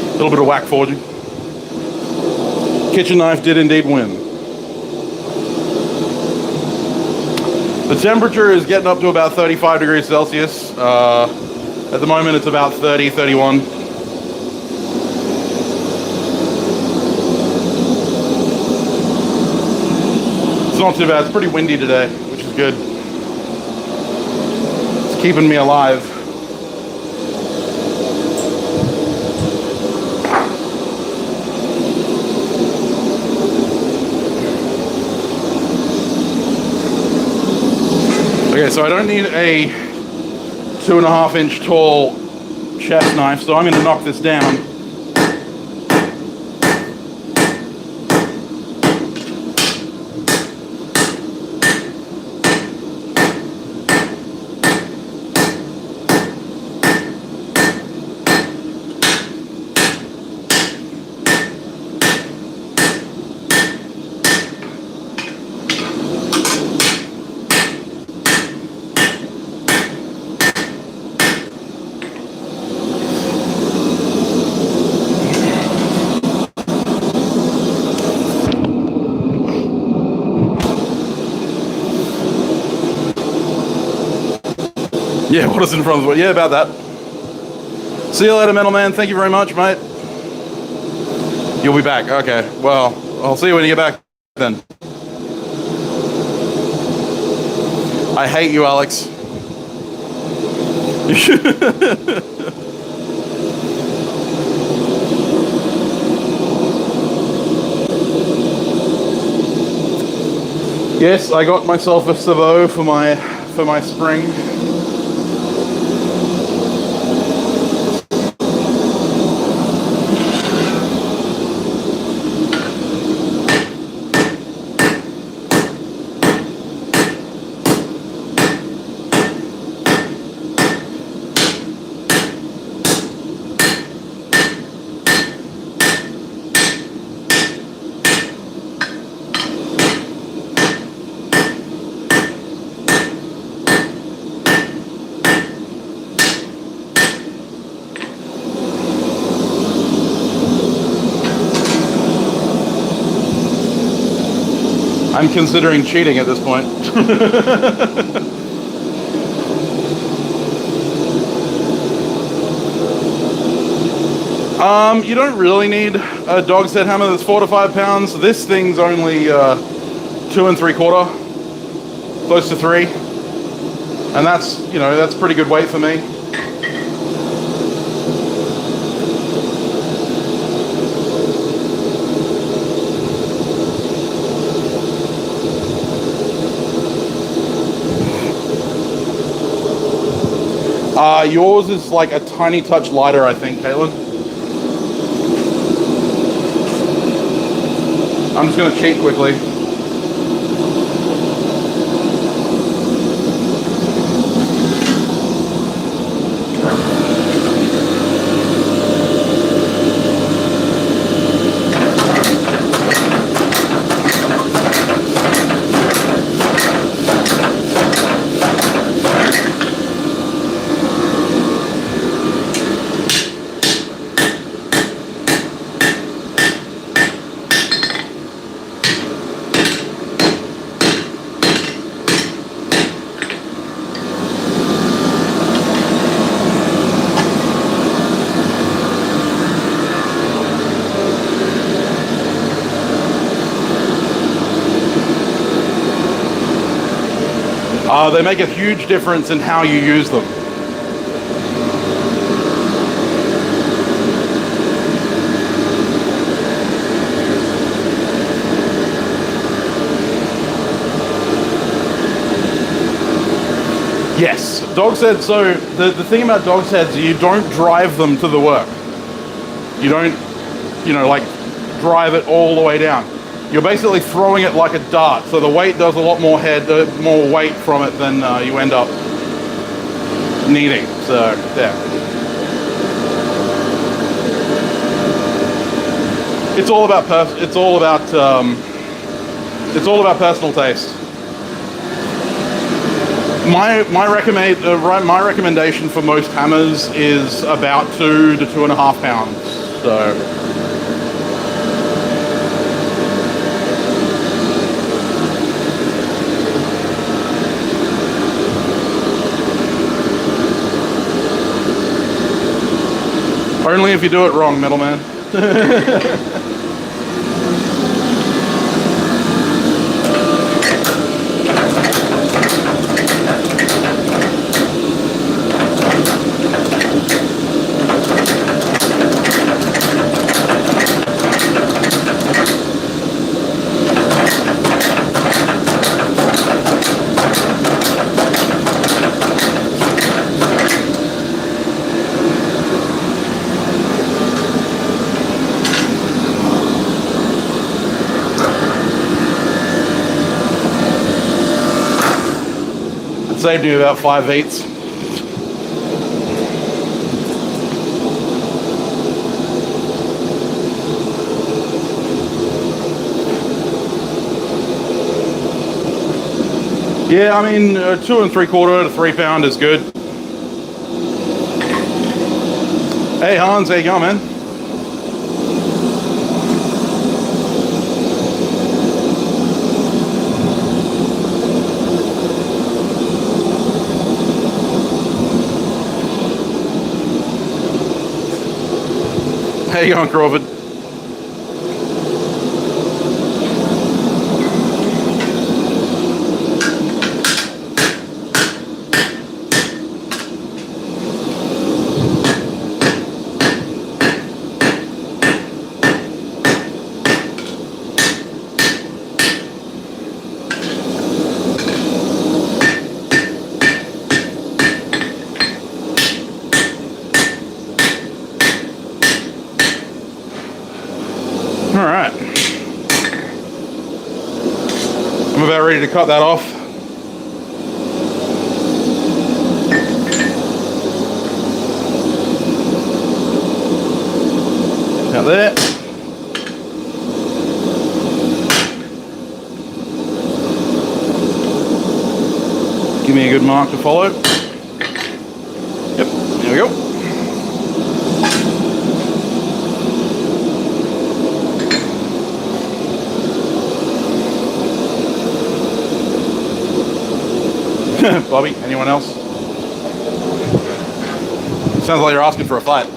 A little bit of whack forging. Kitchen knife did indeed win. The temperature is getting up to about 35 degrees Celsius. At the moment it's about 30, 31. It's not too bad. It's pretty windy today, which is good. It's keeping me alive. Okay, so I don't need a 2.5 inch tall chef's knife, so I'm going to knock this down. Yeah, what is in front of the... Yeah, about that. See you later, Metal Man. Thank you very much, mate. You'll be back. Okay, well, I'll see you when you get back then. I hate you, Alex. Yes, I got myself a Savo for my spring. I'm considering cheating at this point. You don't really need a dog's head hammer that's 4 to 5 pounds. This thing's only 2 3/4, close to 3, and that's, you know, that's pretty good weight for me. Yours is like a tiny touch lighter, I think, Caitlin. I'm just going to cheat quickly. They make a huge difference in how you use them. Yes, dog's heads. So the thing about dog's heads, you don't drive them to the work. You don't, like drive it all the way down. You're basically throwing it like a dart. So the weight does a lot more more weight from it than you end up needing. So yeah, it's all about personal taste. My recommendation for most hammers is about 2 to 2.5 pounds. So only if you do it wrong, middleman. Saved you about 5/8. Yeah, I mean, 2 3/4 to 3 pound is good. Hey Hans, how you going, man? How you going, Crawford? Alright. I'm about ready to cut that off. Out there. Give me a good mark to follow. Yep, there we go. Bobby, anyone else? Sounds like you're asking for a fight.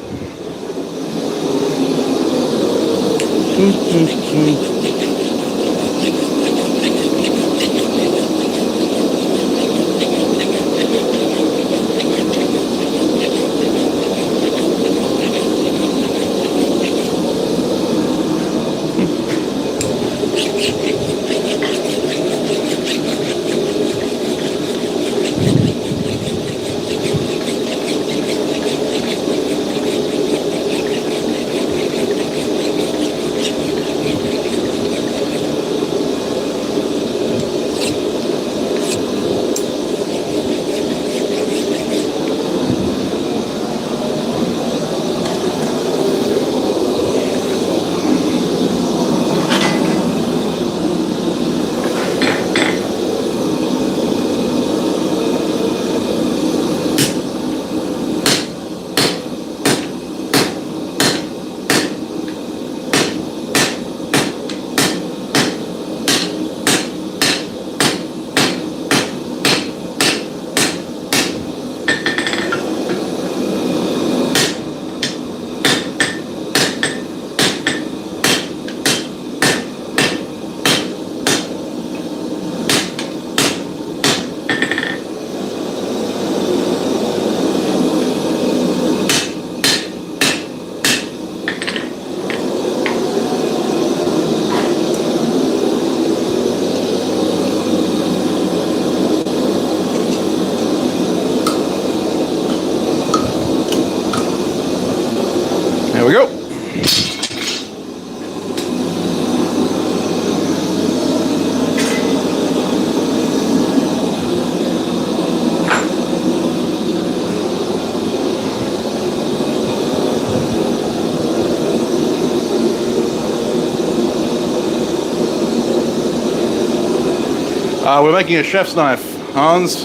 We're making a chef's knife, Hans.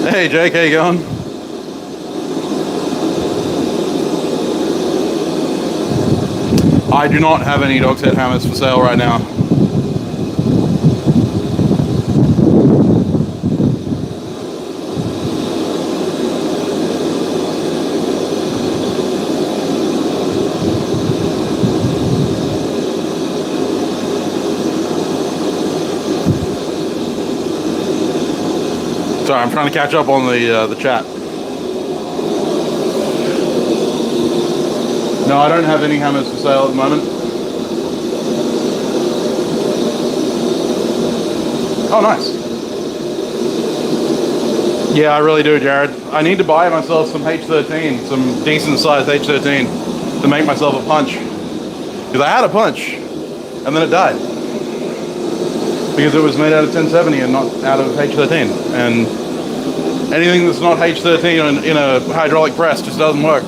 Hey Jake, how you going? I do not have any dog's head hammers for sale right now. Sorry, I'm trying to catch up on the chat. No, I don't have any hammers for sale at the moment. Oh, nice. Yeah, I really do, Jared. I need to buy myself some H13, some decent sized H13 to make myself a punch. Because I had a punch, and then it died. Because it was made out of 1070 and not out of H13. And anything that's not H13 in a hydraulic press just doesn't work.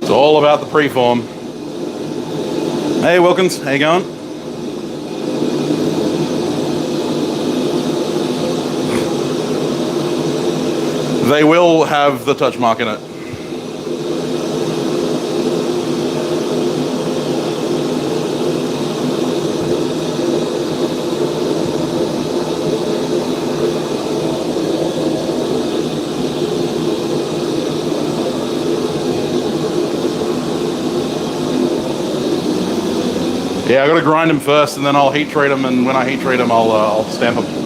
All about the preform. Hey Wilkins, how you going? They will have the touch mark in it. Yeah, I gotta grind them first, and then I'll heat treat them, and when I heat treat them, I'll stamp them.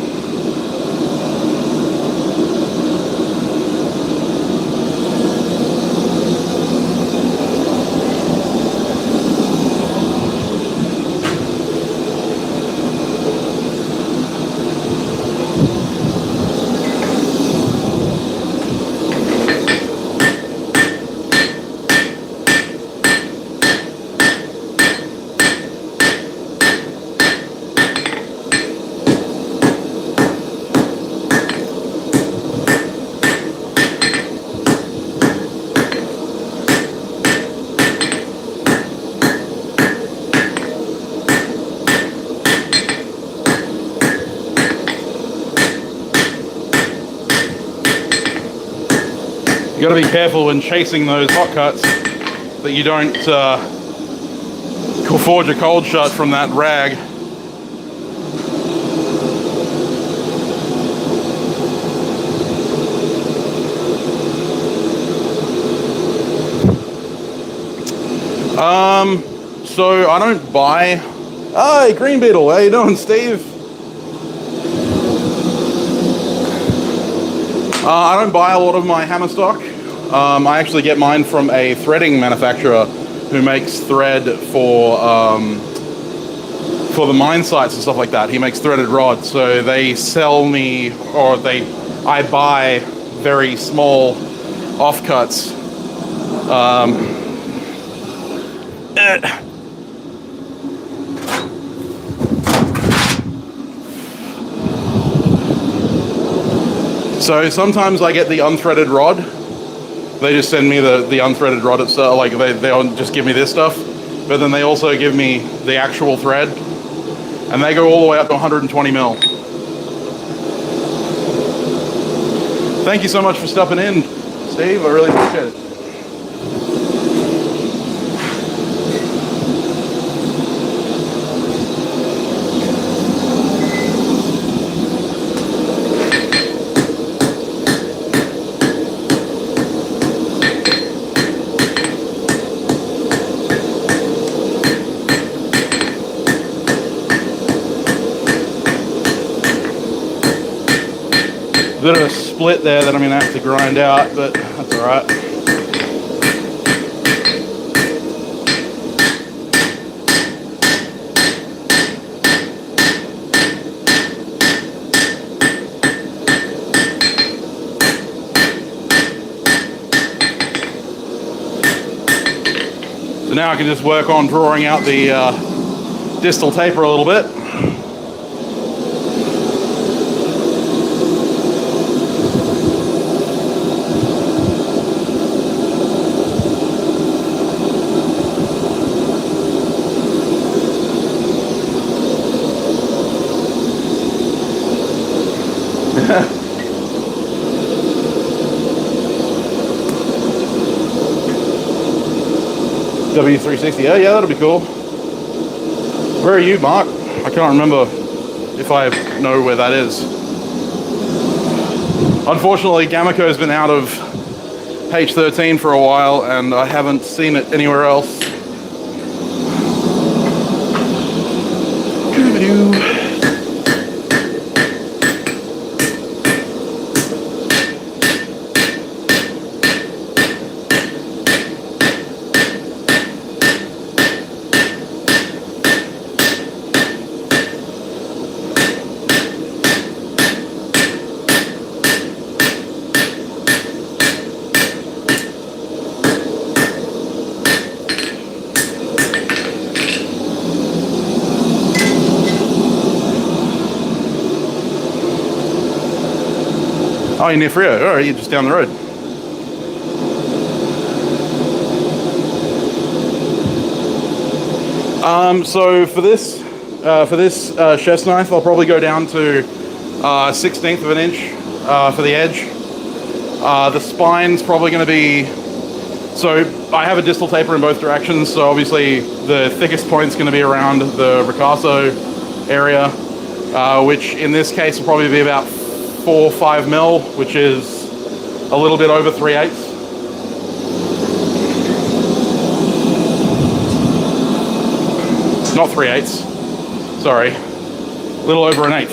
You got to be careful when chasing those hot cuts that you don't forge a cold shut from that rag. So I don't buy. Hi, Green Beetle. How you doing, Steve? I don't buy a lot of my hammer stock. I actually get mine from a threading manufacturer who makes thread for the mine sites and stuff like that. He makes threaded rods, so they sell me, or I buy very small offcuts. So sometimes I get the unthreaded rod. They just send me the unthreaded rod itself, like they just give me this stuff, but then they also give me the actual thread, and they go all the way up to 120 mil. Thank you so much for stopping in, Steve. I really appreciate it. Bit of a split there that I'm going to have to grind out, but that's all right. So now I can just work on drawing out the distal taper a little bit. W360, yeah, that'll be cool. Where are you, Mark? I can't remember if I know where that is. Unfortunately, Gamaco has been out of H13 for a while, and I haven't seen it anywhere else. Oh, you're near Frio. All right, you're just down the road. So for this chef's knife, I'll probably go down to 1/16 of an inch for the edge. The spine's probably going to be, so I have a distal taper in both directions, so obviously the thickest point's going to be around the ricasso area, which in this case will probably be about 4 or 5 mil, which is a little bit over 3/8. Not 3/8, sorry, a little over 1/8,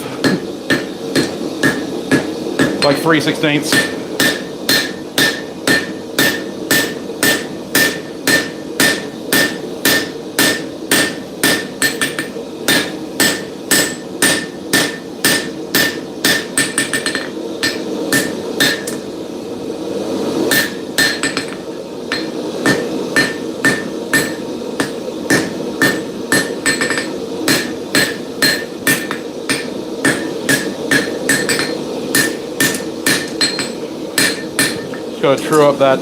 like 3/16. Got to true up that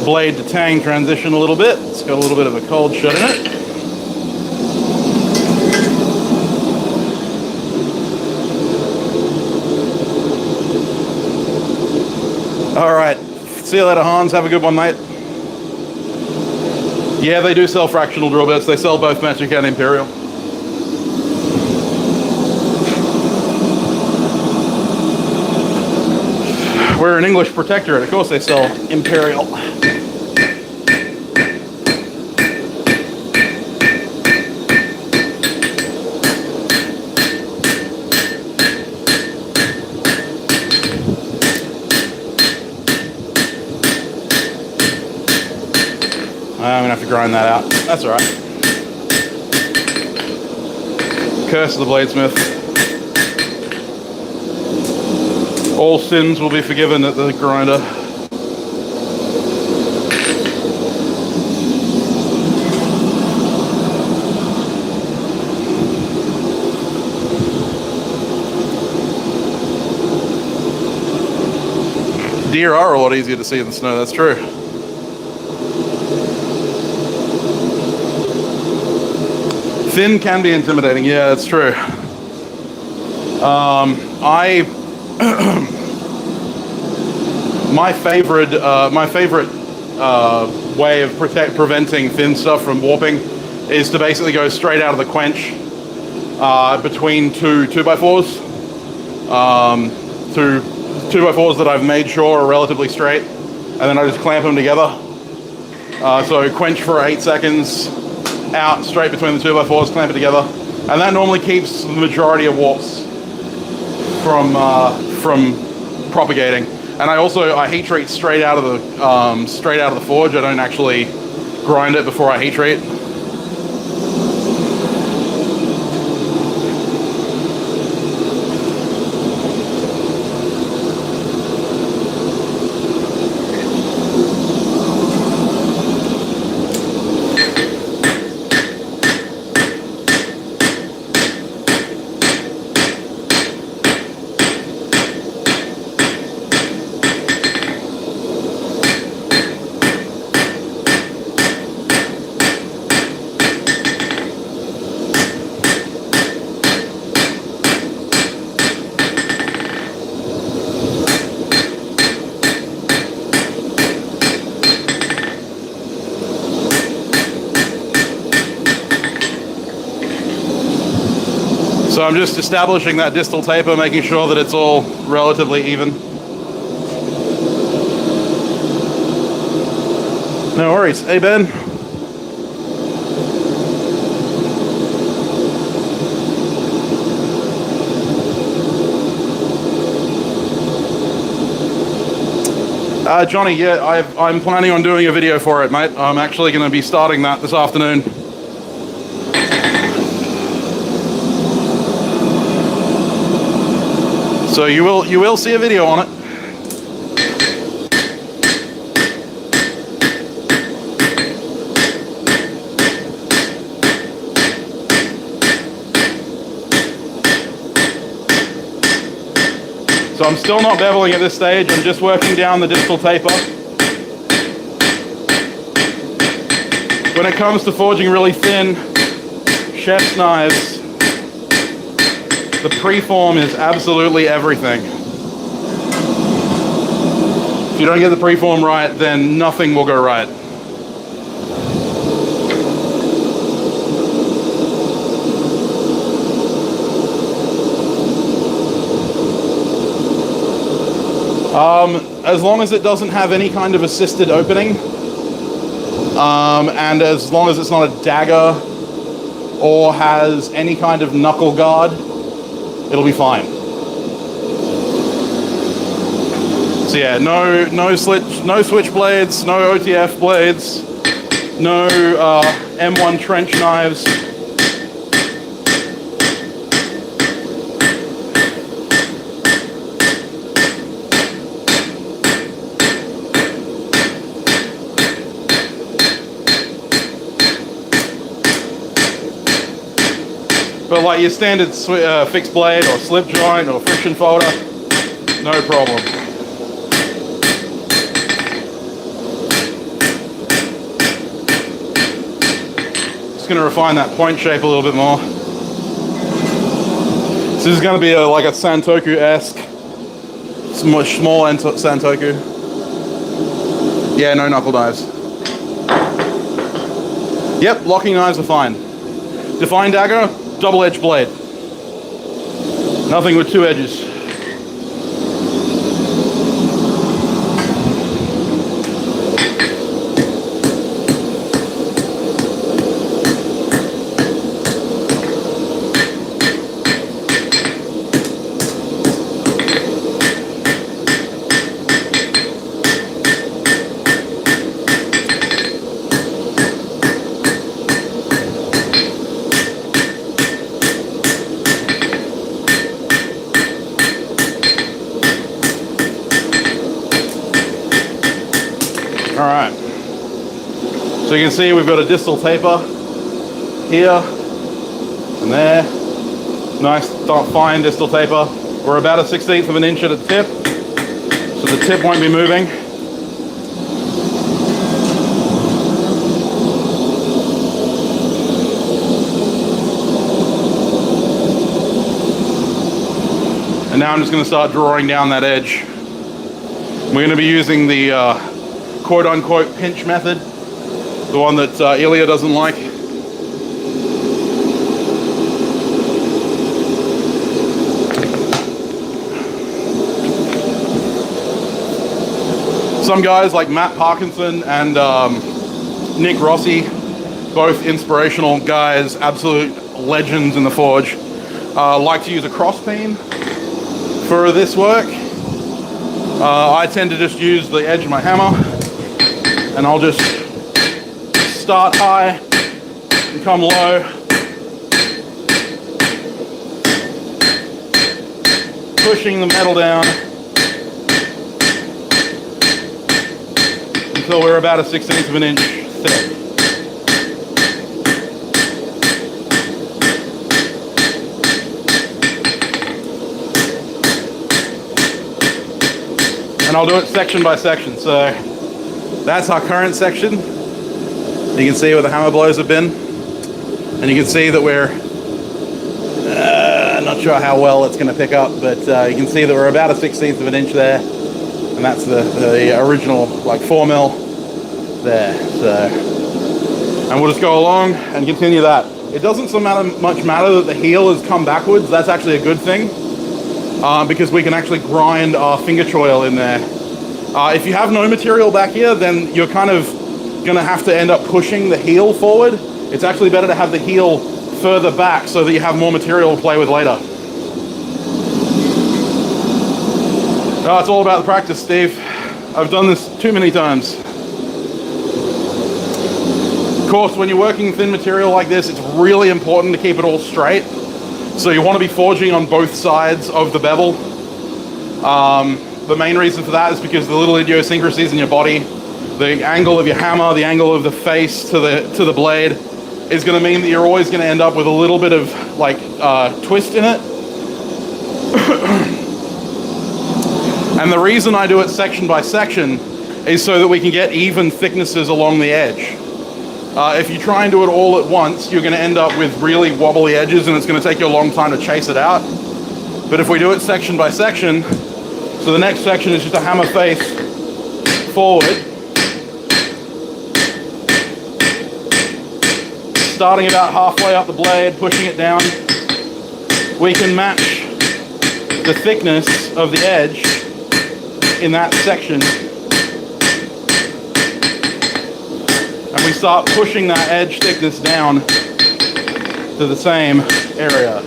blade to tang transition a little bit. It's got a little bit of a cold shut in it. All right, see you later, Hans. Have a good one, mate. Yeah, they do sell fractional drill bits. They sell both metric and imperial. We're an English protectorate, of course they sell imperial. I'm gonna have to grind that out. That's all right. Curse of the Bladesmith. All sins will be forgiven at the grinder. Deer are a lot easier to see in the snow, that's true. Thin can be intimidating, yeah, that's true. My favorite way of preventing thin stuff from warping is to basically go straight out of the quench between two 2x4s. Two 2x4s that I've made sure are relatively straight, and then I just clamp them together. So quench for 8 seconds, out straight between the 2x4s, clamp it together, and that normally keeps the majority of warps from from propagating. And I heat treat straight out of the forge. I don't actually grind it before I heat treat. So I'm just establishing that distal taper, making sure that it's all relatively even. No worries. Hey, Ben. Johnny, yeah, I'm planning on doing a video for it, mate. I'm actually going to be starting that this afternoon. So you will see a video on it. So I'm still not beveling at this stage. I'm just working down the distal taper. When it comes to forging really thin chef's knives, the preform is absolutely everything. If you don't get the preform right, then nothing will go right. As long as it doesn't have any kind of assisted opening, and as long as it's not a dagger or has any kind of knuckle guard, it'll be fine. So yeah, no switch blades, no OTF blades, no M1 trench knives. But like your standard fixed blade or slip joint or friction folder, no problem. Just going to refine that point shape a little bit more. So this is going to be like a Santoku-esque, small Santoku. Yeah, no knuckle knives. Yep, locking knives are fine. Defined dagger, double-edged blade. Nothing with two edges. Alright, so you can see we've got a distal taper here and there. Nice fine distal taper. We're about a 1/16 of an inch at the tip, so the tip won't be moving. And now I'm just going to start drawing down that edge. We're going to be using the quote-unquote pinch method, the one that Ilya doesn't like. Some guys like Matt Parkinson and Nick Rossi, both inspirational guys, absolute legends in the forge, like to use a cross peen For this work, I tend to just use the edge of my hammer, and I'll just start high and come low. Pushing the metal down until we're about a 1/16 of an inch thick. And I'll do it section by section. So that's our current section. You can see where the hammer blows have been. And you can see that we're not sure how well it's going to pick up, but you can see that we're about a 1/16 of an inch there. And that's the original like 4mm there. So, and we'll just go along and continue that. It doesn't so much matter that the heel has come backwards. That's actually a good thing. Because we can actually grind our finger choil in there. If you have no material back here, then you're kind of going to have to end up pushing the heel forward. It's actually better to have the heel further back so that you have more material to play with later. Oh, it's all about the practice, Steve. I've done this too many times. Of course, when you're working thin material like this, it's really important to keep it all straight. So you want to be forging on both sides of the bevel. The main reason for that is because the little idiosyncrasies in your body, the angle of your hammer, the angle of the face to the blade, is going to mean that you're always going to end up with a little bit of like twist in it. And the reason I do it section by section is so that we can get even thicknesses along the edge. If you try and do it all at once, you're going to end up with really wobbly edges, and it's going to take you a long time to chase it out. But if we do it section by section, so the next section is just a hammer face forward, starting about halfway up the blade, pushing it down, we can match the thickness of the edge in that section. And we start pushing that edge thickness down to the same area.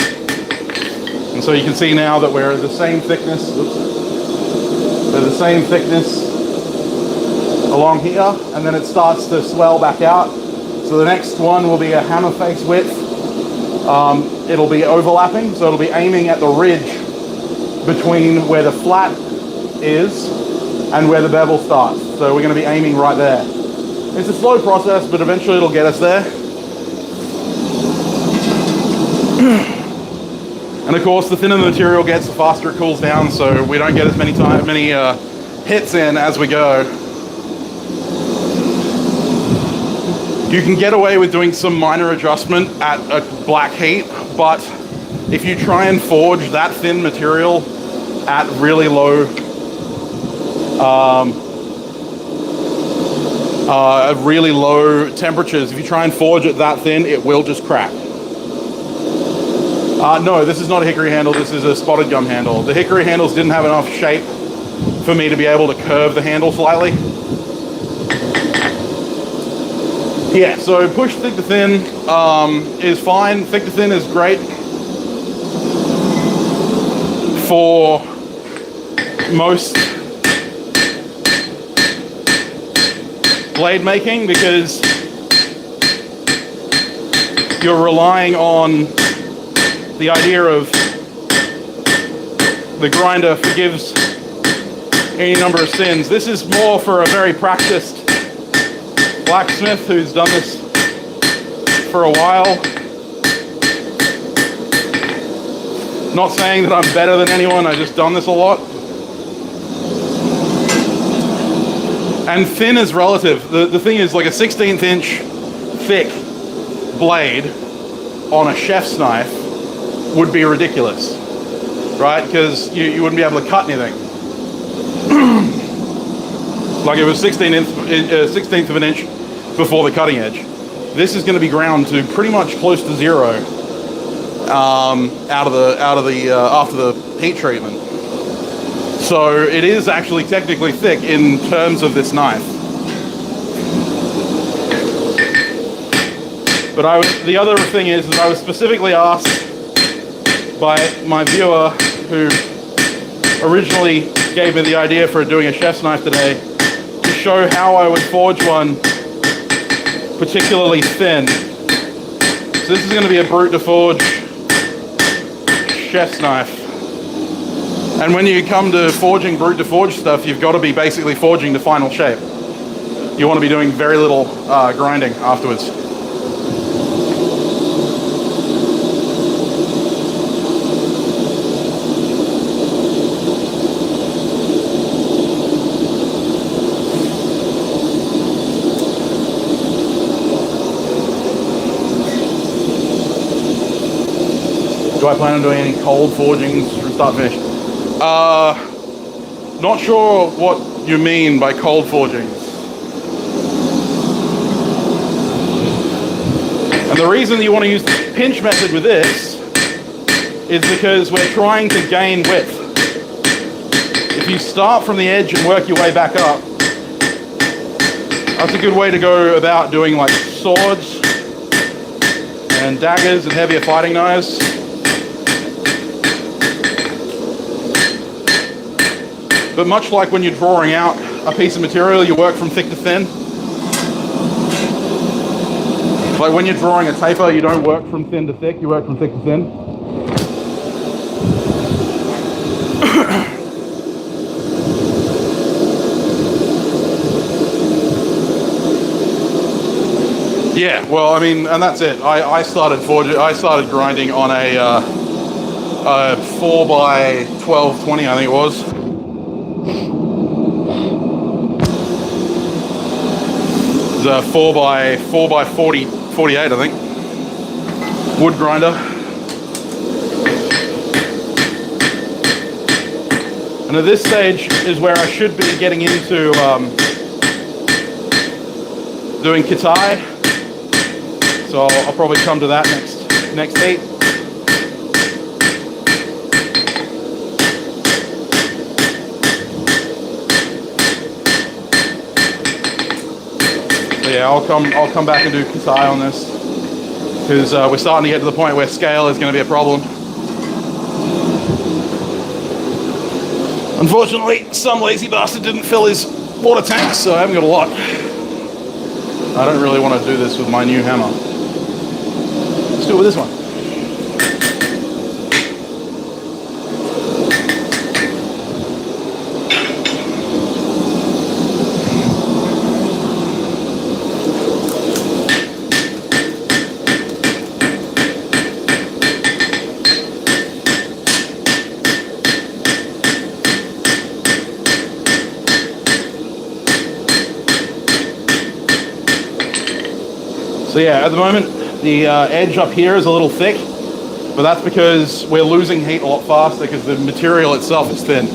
And so you can see now that we're the same thickness, the same thickness along here, and then it starts to swell back out. So the next one will be a hammer face width. It'll be overlapping, so it'll be aiming at the ridge between where the flat is and where the bevel starts. So we're going to be aiming right there. It's a slow process, but eventually it'll get us there. And of course, the thinner the material gets, the faster it cools down, so we don't get as many hits in as we go. You can get away with doing some minor adjustment at a black heat, but if you try and forge that thin material at really low temperatures, if you try and forge it that thin, it will just crack. No, this is not a hickory handle, this is a spotted gum handle. The hickory handles didn't have enough shape for me to be able to curve the handle slightly. Yeah, so push thick to thin is fine. Thick to thin is great for most blade making because you're relying on the idea of the grinder forgives any number of sins. This is more for a very practiced blacksmith who's done this for a while. Not saying that I'm better than anyone, I've just done this a lot. And thin is relative. The thing is, like a 1/16 inch thick blade on a chef's knife would be ridiculous, right? Because you wouldn't be able to cut anything. Like it was 16th of an inch before the cutting edge. This is going to be ground to pretty much close to zero after the heat treatment. So it is actually technically thick in terms of this knife. But the other thing is that I was specifically asked by my viewer who originally gave me the idea for doing a chef's knife today to show how I would forge one particularly thin. So this is going to be a brute to forge chef's knife. And when you come to forging brute to forge stuff, you've got to be basically forging the final shape. You want to be doing very little grinding afterwards. Do I plan on doing any cold forgings from start to finish? Not sure what you mean by cold forgings. And the reason you want to use the pinch method with this is because we're trying to gain width. If you start from the edge and work your way back up, that's a good way to go about doing like swords and daggers and heavier fighting knives. But much like when you're drawing out a piece of material, you work from thick to thin. Like when you're drawing a taper, you don't work from thin to thick, you work from thick to thin. Yeah, well, I mean, and that's it. I started grinding on a 4x1220, I think it was. A 4x40, 48, I think. Wood grinder. And at this stage is where I should be getting into doing kitai. So I'll probably come to that next heat. Yeah, I'll come back and do kitai on this because we're starting to get to the point where scale is going to be a problem. Unfortunately, some lazy bastard didn't fill his water tank, so I haven't got a lot. I don't really want to do this with my new hammer. Let's do it with this one. So yeah, at the moment, the edge up here is a little thick, but that's because we're losing heat a lot faster because the material itself is thin.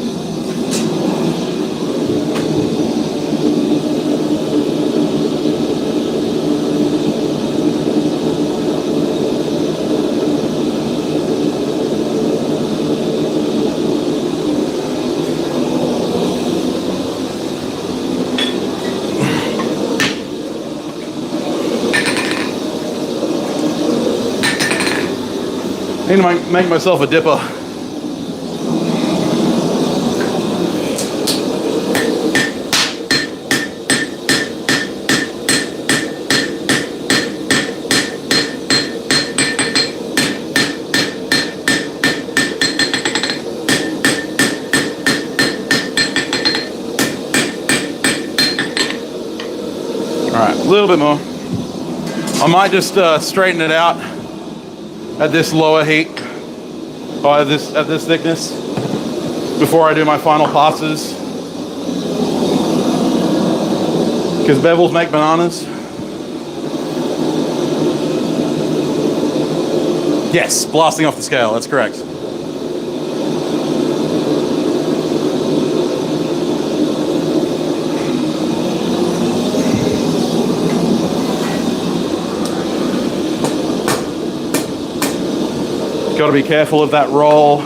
I need to make myself a dipper. All right, a little bit more. I might just straighten it out at this lower heat, or at this thickness, before I do my final passes. Because bevels make bananas. Yes, blasting off the scale, that's correct. Got to be careful of that roll.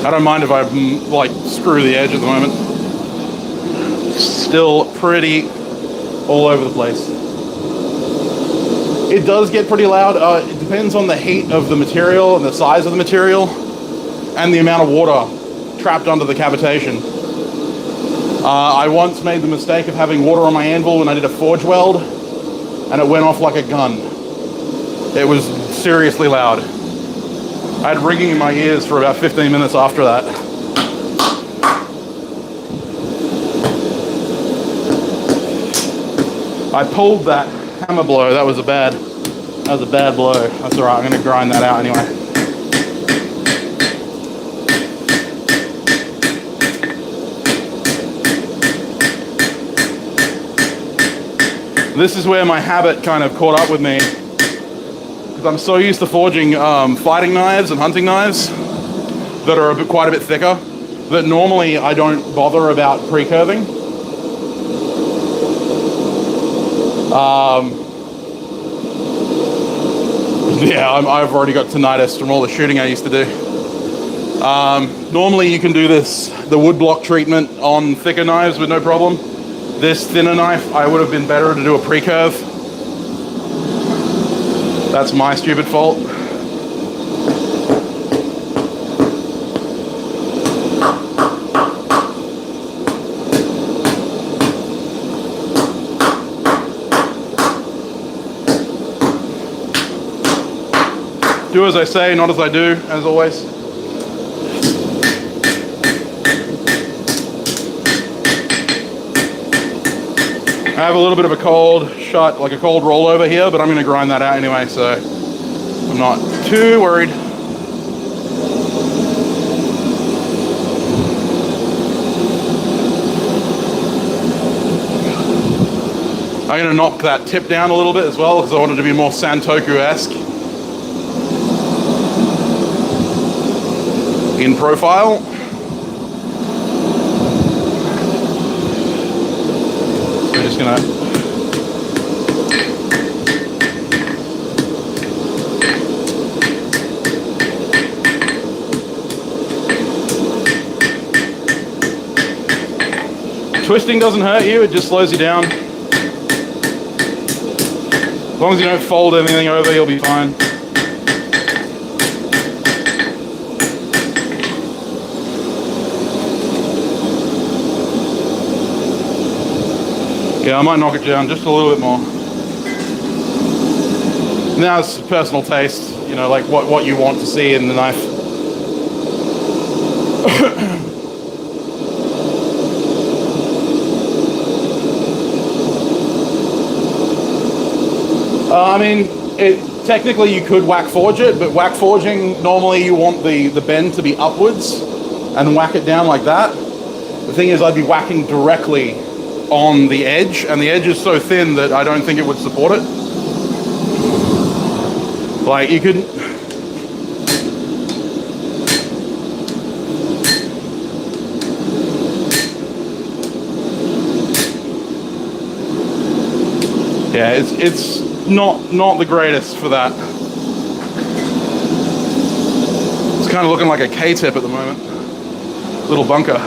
I don't mind if I like screw the edge at the moment. Still pretty all over the place. It does get pretty loud. It depends on the heat of the material and the size of the material and the amount of water trapped under the cavitation. I once made the mistake of having water on my anvil when I did a forge weld, and it went off like a gun. It was seriously loud. I had ringing in my ears for about 15 minutes after that. I pulled that hammer blow. That was a bad blow. That's all right. I'm going to grind that out anyway. This is where my habit kind of caught up with me, because I'm so used to forging fighting knives and hunting knives that are quite a bit thicker, that normally I don't bother about pre-curving. Yeah, I've already got tinnitus from all the shooting I used to do. Normally you can do the woodblock treatment on thicker knives with no problem. This thinner knife, I would have been better to do a pre-curve. That's my stupid fault. Do as I say, not as I do, as always. I have a little bit of a cold shot, like a cold rollover here, but I'm going to grind that out anyway, so I'm not too worried. I'm going to knock that tip down a little bit as well, because I want it to be more Santoku-esque in profile. Just gonna twisting doesn't hurt you, it just slows you down. As long as you don't fold anything over, you'll be fine. Yeah, I might knock it down just a little bit more. Now it's personal taste, you know, like what you want to see in the knife. I mean, technically you could whack forge it, but whack forging, normally you want the bend to be upwards and whack it down like that. The thing is, I'd be whacking directly on the edge, and the edge is so thin that I don't think it would support it. Like, you could... Yeah, it's not the greatest for that. It's kind of looking like a K-tip at the moment. Little bunker.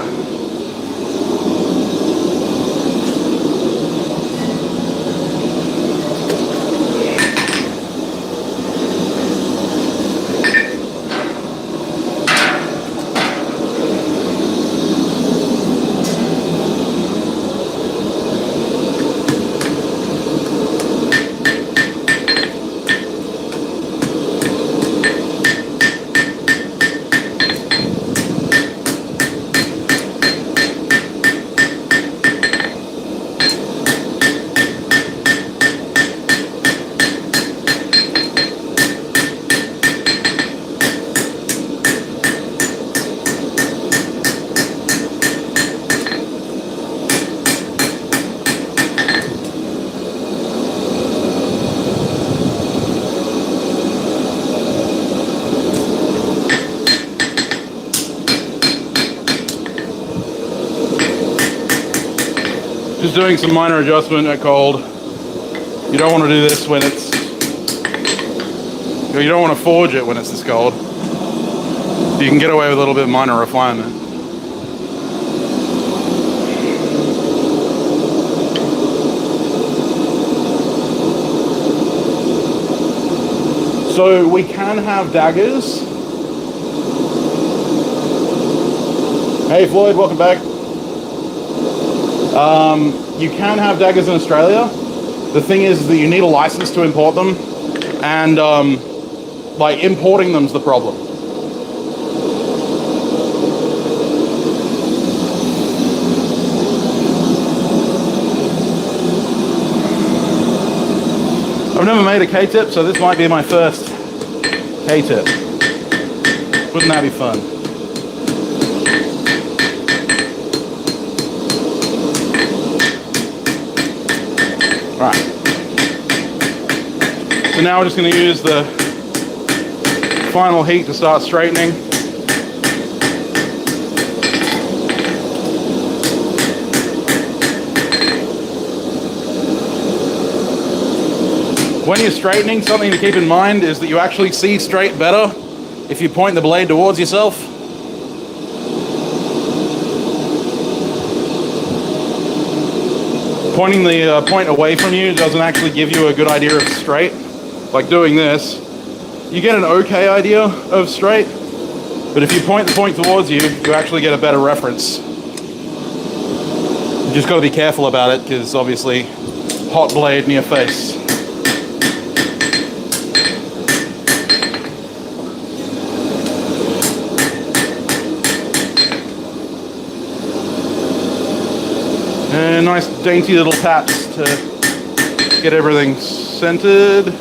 Just doing some minor adjustment at cold. You don't want to do this when it's... You don't want to forge it when it's this cold. You can get away with a little bit of minor refinement. So we can have daggers. Hey Floyd, welcome back. You can have daggers in Australia. The thing is that you need a license to import them, and like importing them's the problem. I've never made a K-tip, so this might be my first K-tip. Wouldn't that be fun? Right. So now we're just going to use the final heat to start straightening. When you're straightening, something to keep in mind is that you actually see straight better if you point the blade towards yourself. Pointing the point away from you doesn't actually give you a good idea of straight. Like doing this, you get an okay idea of straight, but if you point the point towards you, you actually get a better reference. You just got to be careful about it, because obviously hot blade in your face. And nice dainty little taps to get everything centered.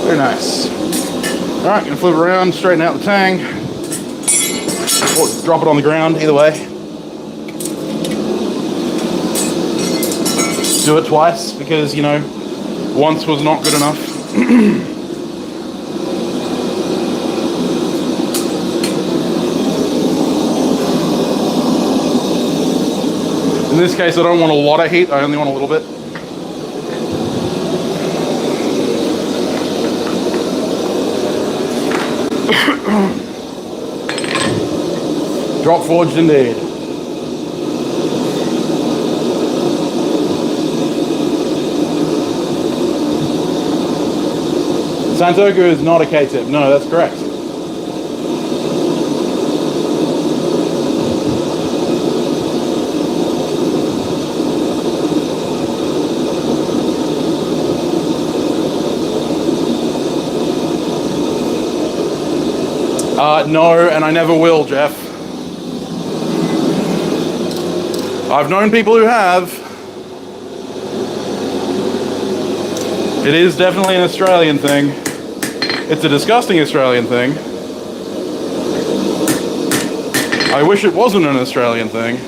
Very nice. All right, gonna flip it around, straighten out the tang, or drop it on the ground, either way. Do it twice, because, you know, once was not good enough. In this case, I don't want a lot of heat, I only want a little bit. Drop forged indeed. Santoku is not a K-tip. No, that's correct. No, and I never will, Jeff. I've known people who have. It is definitely an Australian thing. It's a disgusting Australian thing. I wish it wasn't an Australian thing.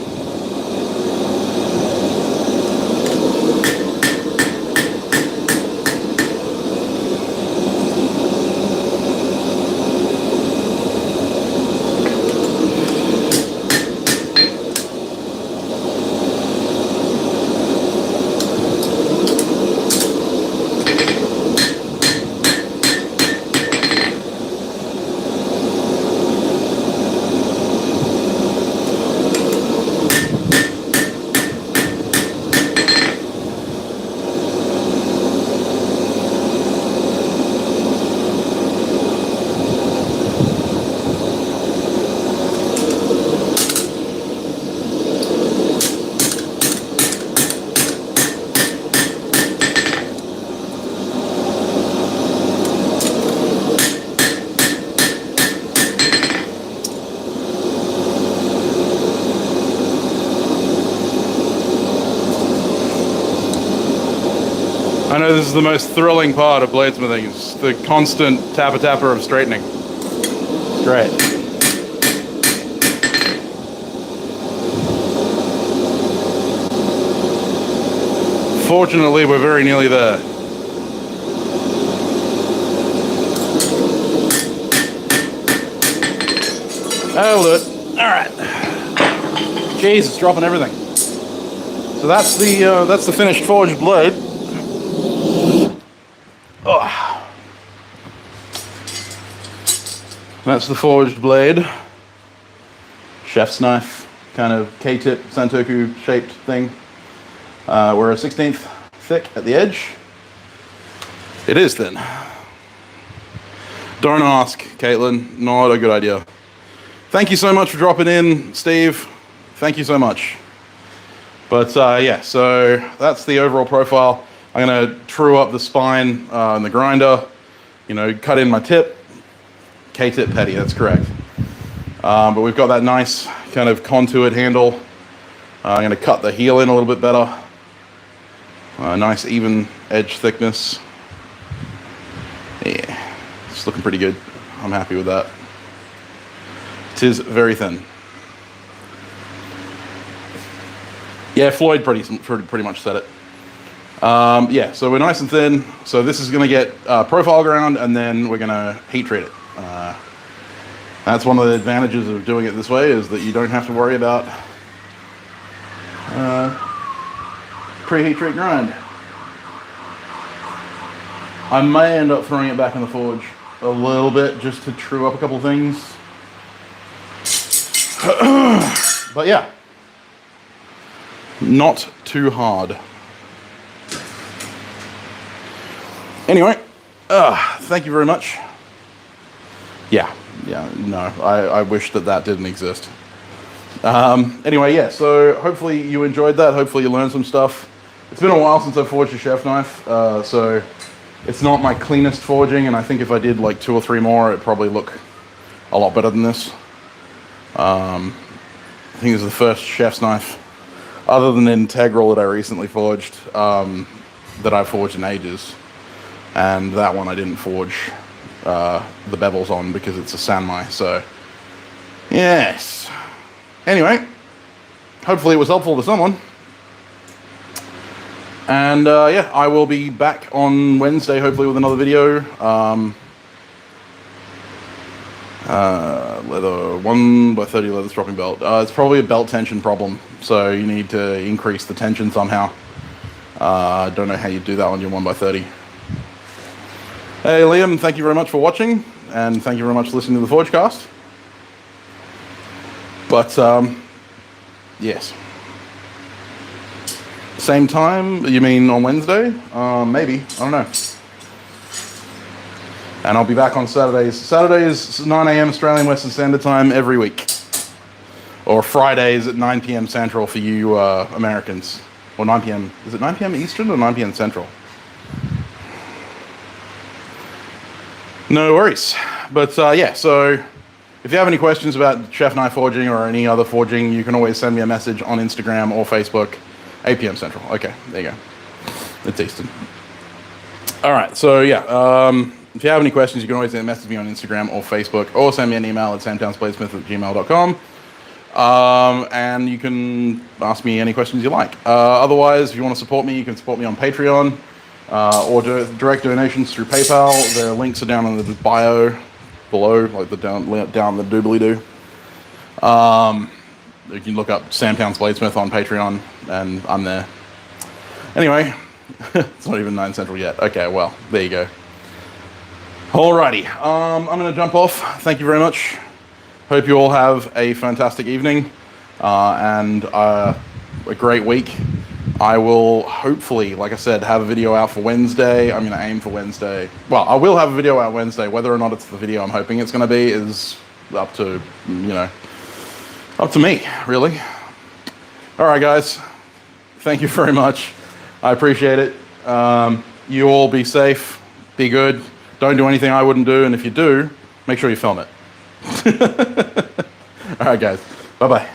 I know this is the most thrilling part of bladesmithing. It's the constant tapper of straightening. It's great. Fortunately, we're very nearly there. That'll do it. All right. Jeez, it's dropping everything. So that's the finished forged blade. Oh. That's the forged blade. Chef's knife, kind of K-tip Santoku shaped thing. We're a 16th thick at the edge. It is thin. Don't ask, Caitlin. Not a good idea. Thank you so much for dropping in, Steve. Thank you so much. But yeah, so that's the overall profile. I'm going to true up the spine and the grinder, you know, cut in my tip. K-tip petty, that's correct. But we've got that nice kind of contoured handle. I'm going to cut the heel in a little bit better. Nice even edge thickness. Yeah, it's looking pretty good. I'm happy with that. It is very thin. Yeah, Floyd pretty much said it. Yeah, so we're nice and thin. So this is going to get profile ground, and then we're going to heat treat it. That's one of the advantages of doing it this way, is that you don't have to worry about pre-heat treat grind. I may end up throwing it back in the forge a little bit just to true up a couple things. But yeah, not too hard. Anyway, thank you very much. Yeah, no, I wish that didn't exist. Anyway, yeah, so hopefully you enjoyed that. Hopefully you learned some stuff. It's been a while since I forged a chef knife, so it's not my cleanest forging, and I think if I did like 2 or 3 more, it'd probably look a lot better than this. I think this is the first chef's knife, other than Integral, that I recently forged, that I've forged in ages. And that one I didn't forge the bevels on because it's a Sanmai, so yes. Anyway, hopefully it was helpful to someone. And yeah, I will be back on Wednesday, hopefully with another video. Leather 1x30 leather stropping belt. It's probably a belt tension problem, so you need to increase the tension somehow. I don't know how you do that on your 1x30. Hey Liam, thank you very much for watching, and thank you very much for listening to the Forgecast. But yes. Same time, you mean on Wednesday? Maybe, I don't know. And I'll be back on Saturdays. Saturdays, 9 a.m. Australian Western Standard Time every week. Or Fridays at 9 p.m. Central for you Americans. Or 9 p.m. Is it 9 p.m. Eastern or 9 p.m. Central? No worries. But yeah, so if you have any questions about chef knife forging or any other forging, you can always send me a message on Instagram or Facebook. 8 p.m. Central. Okay, there you go. It's Eastern. All right, so yeah, if you have any questions, you can always message me on Instagram or Facebook, or send me an email at samtownsbladesmith@gmail.com. And you can ask me any questions you like. Otherwise, if you want to support me, you can support me on Patreon, or direct donations through PayPal. The links are down in the bio below, like the down the doobly-doo. You can look up Sam Towns Bladesmith on Patreon, and I'm there. Anyway, it's not even 9 Central yet. Okay, well, there you go. Alrighty, I'm going to jump off. Thank you very much. Hope you all have a fantastic evening and a great week. I will hopefully, like I said, have a video out for Wednesday. I'm going to aim for Wednesday. Well, I will have a video out Wednesday. Whether or not it's the video I'm hoping it's going to be is up to, you know, up to me, really. All right, guys. Thank you very much. I appreciate it. You all be safe. Be good. Don't do anything I wouldn't do. And if you do, make sure you film it. All right, guys. Bye-bye.